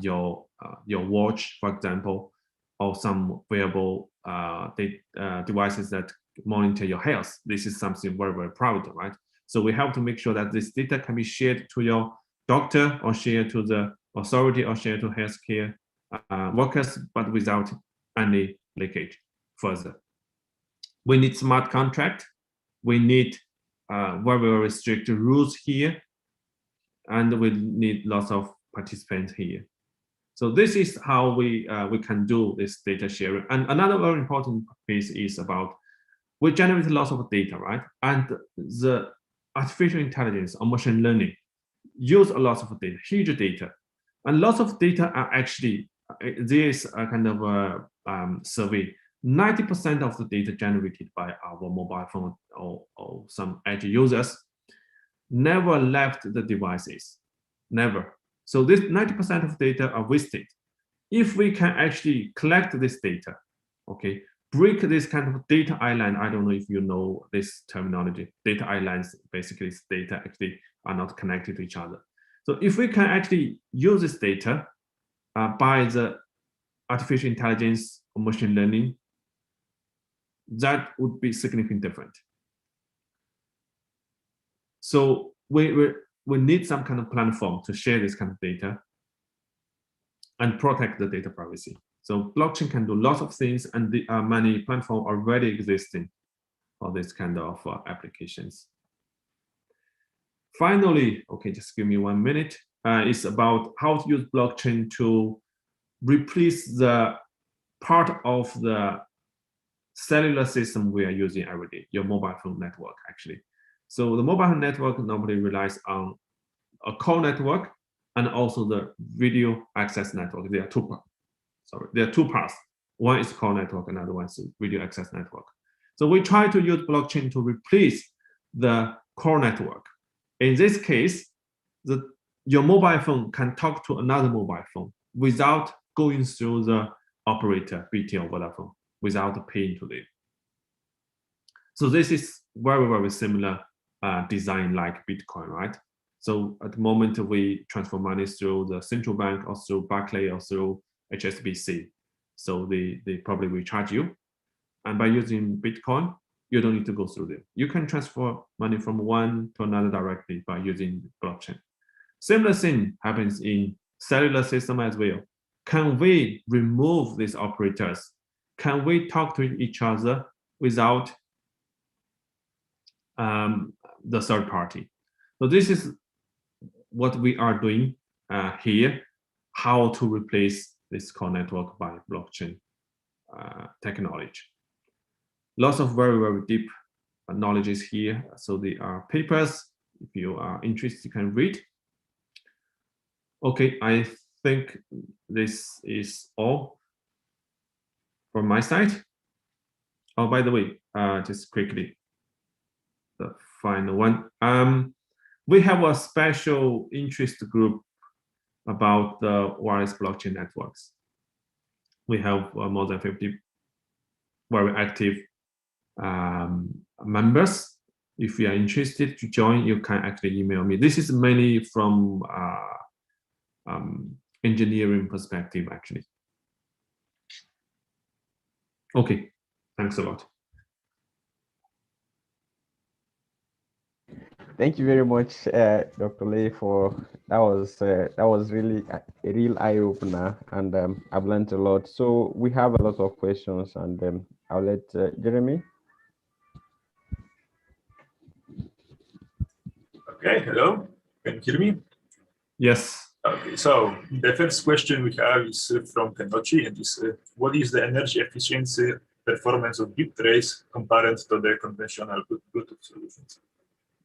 your watch, for example, or some wearable devices that monitor your health. This is something very, very private, right? So we have to make sure that this data can be shared to your doctor or shared to the authority or shared to healthcare workers, but without any leakage further. We need smart contract. We need very, very strict rules here. And we need lots of participants here. So this is how we can do this data sharing. And another very important piece is about we generate lots of data, right? And the artificial intelligence or machine learning use a lot of data, huge data. And lots of data are actually, there is a kind of a survey, 90% of the data generated by our mobile phone or some edge users never left the devices, never. So this 90% of data are wasted. If we can actually collect this data, okay, break this kind of data island. I don't know if you know this terminology. Data islands basically is data actually are not connected to each other. So if we can actually use this data by the artificial intelligence or machine learning, that would be significantly different. So we need some kind of platform to share this kind of data and protect the data privacy. So blockchain can do lots of things, and there are many platforms already existing for this kind of applications. Finally, okay, just give me 1 minute. It's about how to use blockchain to replace the part of the cellular system we are using every day, your mobile phone network, actually. So the mobile phone network normally relies on a call network and also the video access network. There are two parts. Sorry, there are two parts. One is call network, another one is video access network. So we try to use blockchain to replace the core network. In this case, your mobile phone can talk to another mobile phone without going through the operator, BT or Vodafone, without paying to them. So this is very, very similar design like Bitcoin, right? So at the moment, we transfer money through the central bank or through Barclays or through HSBC. So they probably will charge you. And by using Bitcoin, you don't need to go through them. You can transfer money from one to another directly by using blockchain. Similar thing happens in cellular system as well. Can we remove these operators? Can we talk to each other without the third party? So this is what we are doing here, how to replace this core network by blockchain technology. Lots of very, very deep knowledge is here. So there are papers. If you are interested, you can read. Okay, I think this is all from my side. Oh, by the way, just quickly, the final one. We have a special interest group about the wireless blockchain networks. We have more than 50 very active members. If you are interested to join, you can actually email me. This is mainly from engineering perspective, actually. Okay, thanks a lot. Thank you very much, Dr. Lei, for that was really a real eye opener, and I've learned a lot. So we have a lot of questions, and I'll let Jeremy. Okay, hello, can you hear me? Yes. Okay, so the first question we have is from Kenochi, and is what is the energy efficiency performance of deep trace compared to the conventional Bluetooth solutions?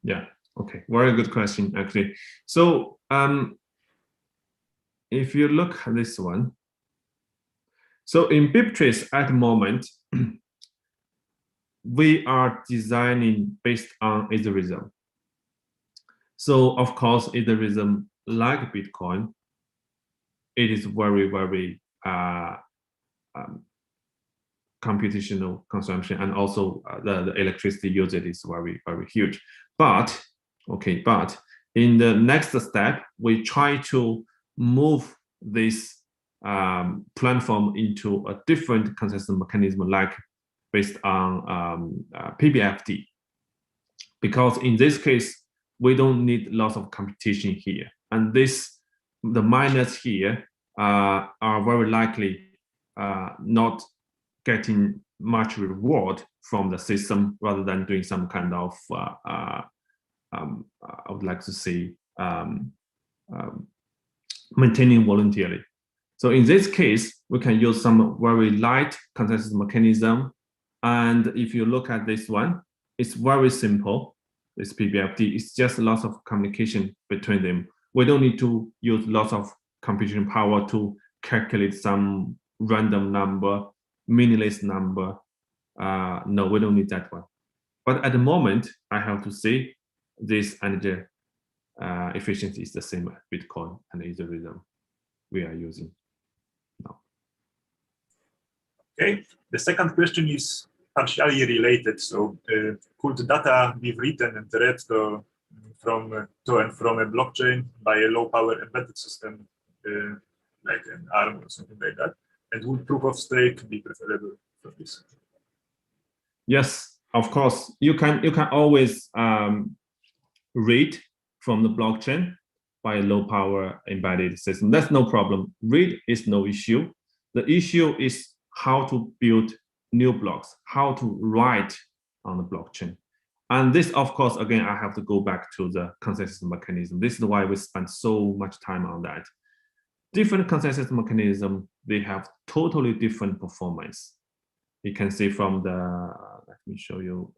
Yeah, okay, very good question, actually. So if you look at this one, so in BibTrace at the moment, we are designing based on Ethereum. So of course, Ethereum, like Bitcoin, it is very, very computational consumption, and also the electricity usage is very, very huge. But okay, but in the next step, we try to move this platform into a different consistent mechanism, like based on PBFT. because in this case, we don't need lots of competition here. And the miners here are very likely not getting much reward from the system rather than doing some kind of, I would like to say, maintaining voluntarily. So in this case, we can use some very light consensus mechanism. And if you look at this one, it's very simple. This PBFT, it's just lots of communication between them. We don't need to use lots of computation power to calculate some random number, meaningless number. No, we don't need that one. But at the moment, I have to say this energy efficiency is the same as Bitcoin and Ethereum we are using now. Okay, the second question is partially related. So could data be written and read to and from a blockchain by a low power embedded system like an ARM or something like that? And would proof of stake be preferable for this? Yes, of course. You can always read from the blockchain by a low power embedded system. That's no problem. Read is no issue. The issue is how to build new blocks, how to write on the blockchain. And this, of course, again, I have to go back to the consensus mechanism. This is why we spend so much time on that. Different consensus mechanism, they have totally different performance. You can see from the, let me show you.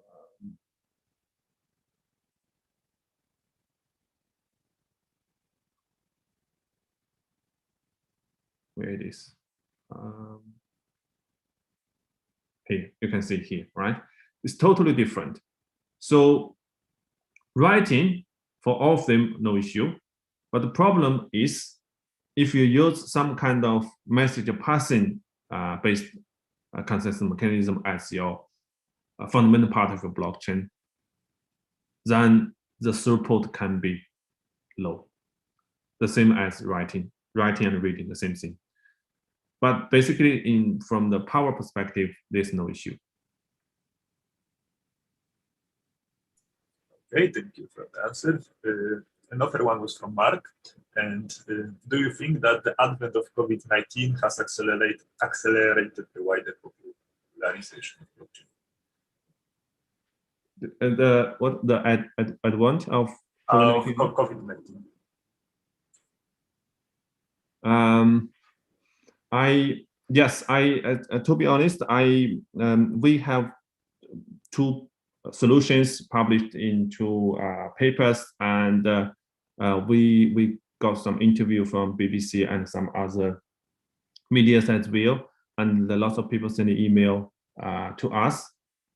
Where it is. Here, you can see here, right? It's totally different. So writing for all of them, no issue. But the problem is if you use some kind of message passing based consensus mechanism as your fundamental part of your blockchain, then the throughput can be low. The same as writing and reading, the same thing. But basically, from the power perspective, there's no issue. Okay, thank you for the answer. Another one was from Mark. And do you think that the advent of COVID-19 has accelerated the wider popularization of blockchain? What the advent of COVID-19? To be honest, we have two solutions published into papers, and we got some interview from BBC and some other media as well, and lots of people send an email to us,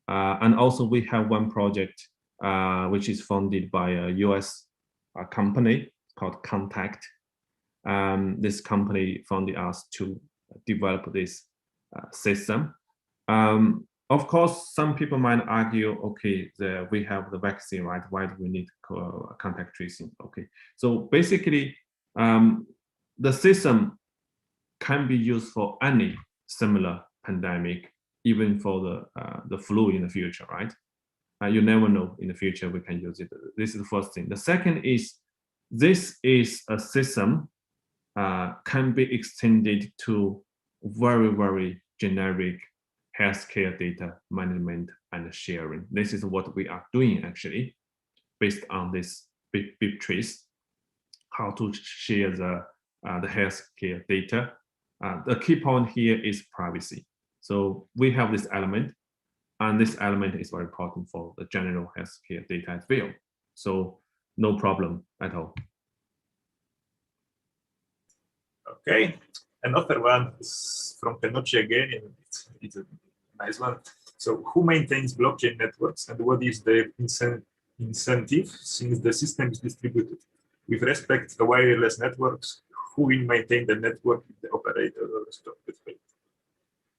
and also we have one project which is funded by a US company called Contact. This company funded us to develop this system. Of course, some people might argue, okay, we have the vaccine, right? Why do we need contact tracing? Okay, so basically, the system can be used for any similar pandemic, even for the flu in the future, right? You never know, in the future we can use it. This is the first thing. The second is, this is a system can be extended to very, very generic healthcare data management and sharing. This is what we are doing actually, based on this big trace, how to share the healthcare data. The key point here is privacy. So we have this element, and this element is very important for the general healthcare data as well. So no problem at all. Okay, another one is from Penochi again, and it's a nice one. So who maintains blockchain networks, and what is their incentive since the system is distributed? With respect to wireless networks, who will maintain the network if the operator or the stock gets paid?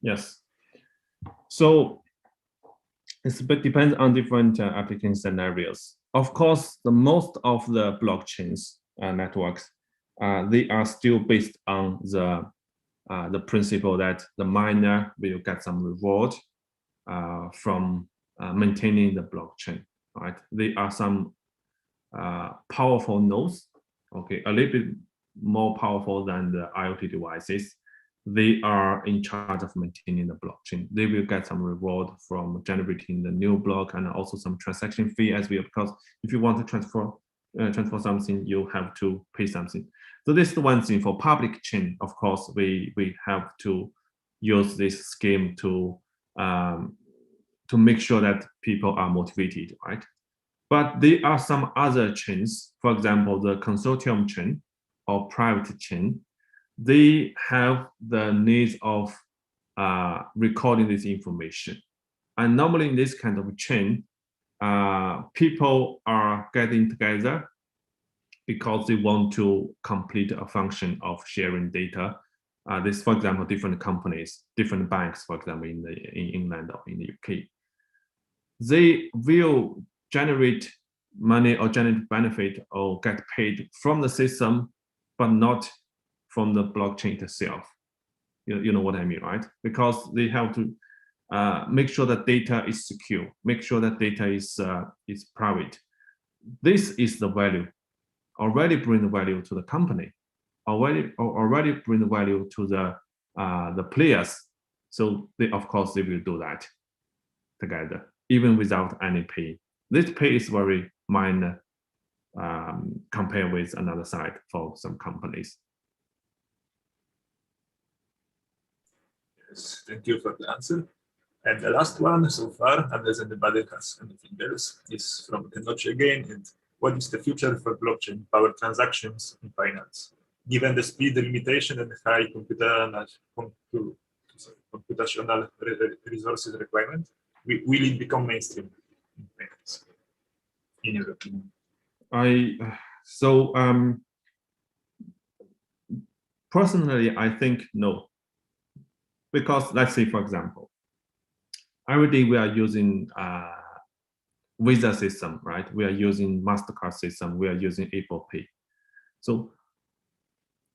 Yes. So it depends on different application scenarios. Of course, the most of the blockchains networks, they are still based on the principle that the miner will get some reward from maintaining the blockchain. right? They are some powerful nodes, okay, a little bit more powerful than the IoT devices. They are in charge of maintaining the blockchain. They will get some reward from generating the new block and also some transaction fee as well, because if you want to transfer something, you have to pay something. So this is the one thing. For public chain, of course, we have to use this scheme to make sure that people are motivated, right? But there are some other chains, for example, the consortium chain or private chain. They have the needs of recording this information. And normally in this kind of chain, people are getting together because they want to complete a function of sharing data. This, for example, different companies, different banks, for example, in England or in the UK. They will generate money or generate benefit or get paid from the system, but not from the blockchain itself. You know what I mean, right? Because they have to make sure that data is secure, make sure that data is private. This is the value. Already bring the value to the company. Already bring the value to the players. So they, of course, they will do that together, even without any pay. This pay is very minor compared with another side for some companies. Yes, thank you for the answer. And the last one so far, unless anybody has anything else, is from Enoch again. And what is the future for blockchain-powered transactions in finance? Given the speed limitation and high computational resources requirement, will it become mainstream in finance, in your opinion? Personally, I think no. Because let's say, for example, every day we are using Visa system, right? We are using MasterCard system. We are using Apple Pay. So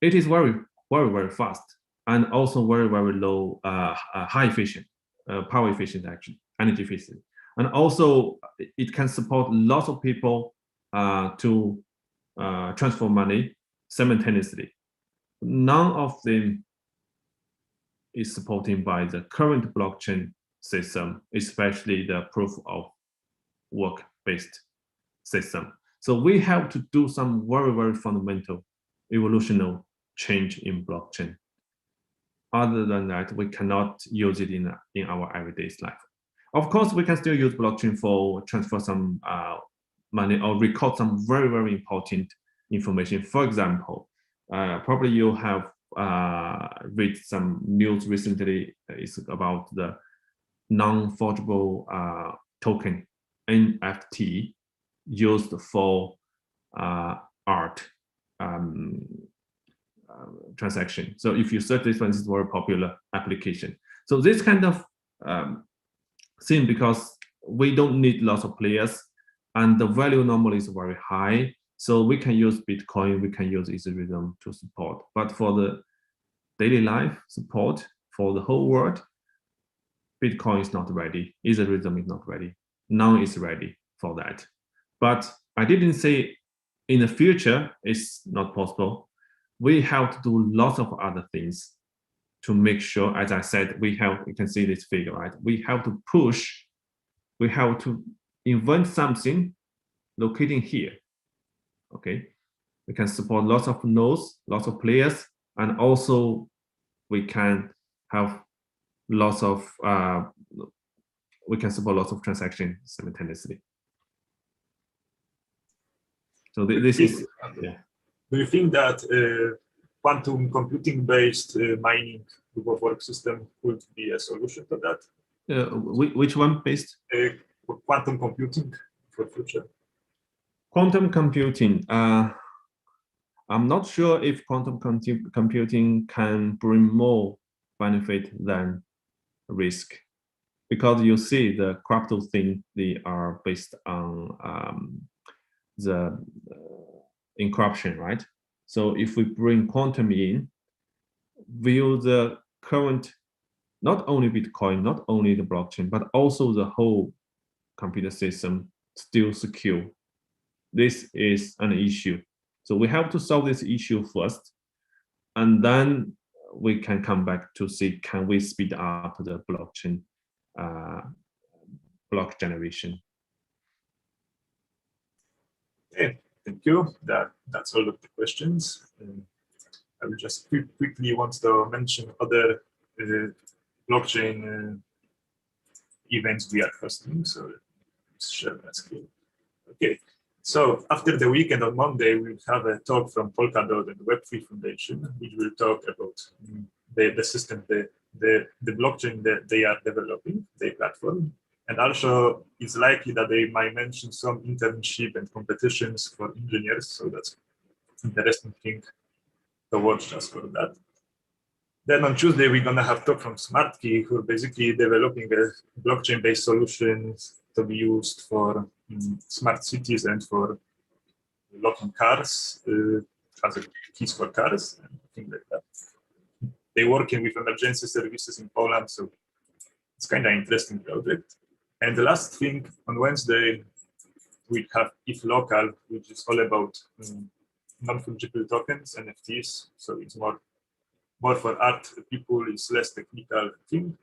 it is very, very, very fast and also very, very low, high efficient, power efficient, actually, energy efficient. And also it can support lots of people to transfer money simultaneously. None of them is supported by the current blockchain system, especially the proof of work based system. So we have to do some very, very fundamental evolutionary change in blockchain. Other than that, we cannot use it in our everyday life. Of course, we can still use blockchain for transfer some money or record some very, very important information. For example, probably you have read some news recently. It's about the non-fungible token NFT used for art transaction. So if you search this one, it's a very popular application. So this kind of thing, because we don't need lots of players and the value normally is very high. So we can use Bitcoin, we can use Ethereum to support. But for the daily life support for the whole world, Bitcoin is not ready, Ethereum is not ready, none is ready for that. But I didn't say in the future it's not possible. We have to do lots of other things to make sure, as I said, you can see this figure, right? We have to push, we have to invent something locating here, okay? We can support lots of nodes, lots of players, and also we can have lots of, we can support lots of transactions simultaneously. So this is, yeah. Do you think that quantum computing-based mining proof of work system could be a solution to that? Which one based? Quantum computing for future. Quantum computing. I'm not sure if quantum computing can bring more benefit than risk, because you see the crypto thing, they are based on the encryption, right? So if we bring quantum in, will the current, not only Bitcoin, not only the blockchain, but also the whole computer system still secure. This is an issue. So we have to solve this issue first, and then we can come back to see, can we speed up the blockchain block generation? Okay, thank you. That's all of the questions. I will just quickly want to mention other blockchain events we are hosting. So let's share that screen. Okay, so after the weekend on Monday, we'll have a talk from Polkadot and Web3 Foundation, which will talk about the system, the blockchain that they are developing, their platform. And also, it's likely that they might mention some internship and competitions for engineers. So that's interesting thing to watch just for that. Then on Tuesday, we're gonna have talk from SmartKey, who are basically developing a blockchain-based solutions to be used for smart cities and for locking cars, as a keys for cars and things like that. They're working with emergency services in Poland, so it's kind of interesting project. And the last thing, on Wednesday, we have If Local, which is all about non-fungible tokens, NFTs. So it's more for art people, it's less technical thing.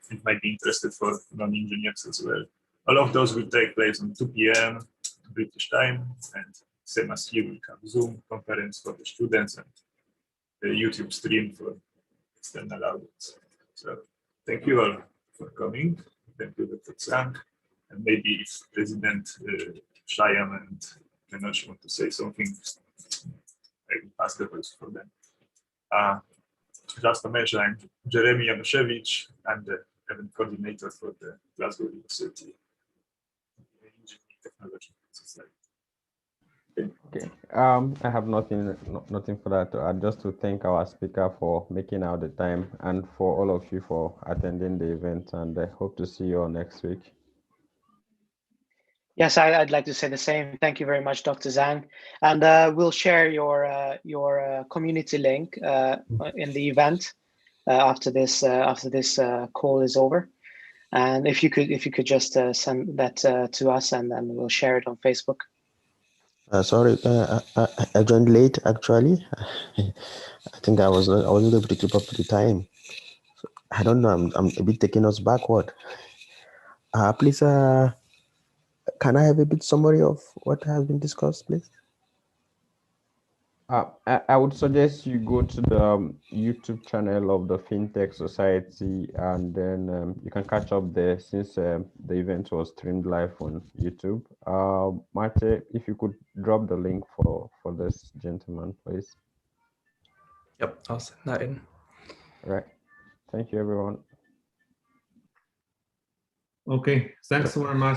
It might be interested for non-engineers as well. All of those will take place on 2 p.m. British time, and same as here, we have Zoom conference for the students and the YouTube stream for external audience. So thank you all for coming. Thank you, Dr. Zhang. And maybe if President Shyam and Menosh want to say something, I will pass the voice for them. Just to mention, I'm Jeremy Januszewicz. I'm the event coordinator for the Glasgow University Engineering Technology Society. Okay. I have nothing for that to add. Just to thank our speaker for making out the time, and for all of you for attending the event. And I hope to see you all next week. Yes, I'd like to say the same. Thank you very much, Dr. Zhang. And we'll share your community link in the event after this call is over. And if you could just send that to us, and then we'll share it on Facebook. Sorry, I joined late actually. I think I wasn't able to keep up with the time. So, I don't know. I'm a bit taking us backward. Please, can I have a bit summary of what has been discussed, please? I would suggest you go to the YouTube channel of the FinTech Society, and then you can catch up there, since the event was streamed live on YouTube. Mate, if you could drop the link for this gentleman, please. Yep, I'll send that in. All right. Thank you, everyone. Okay, thanks very much.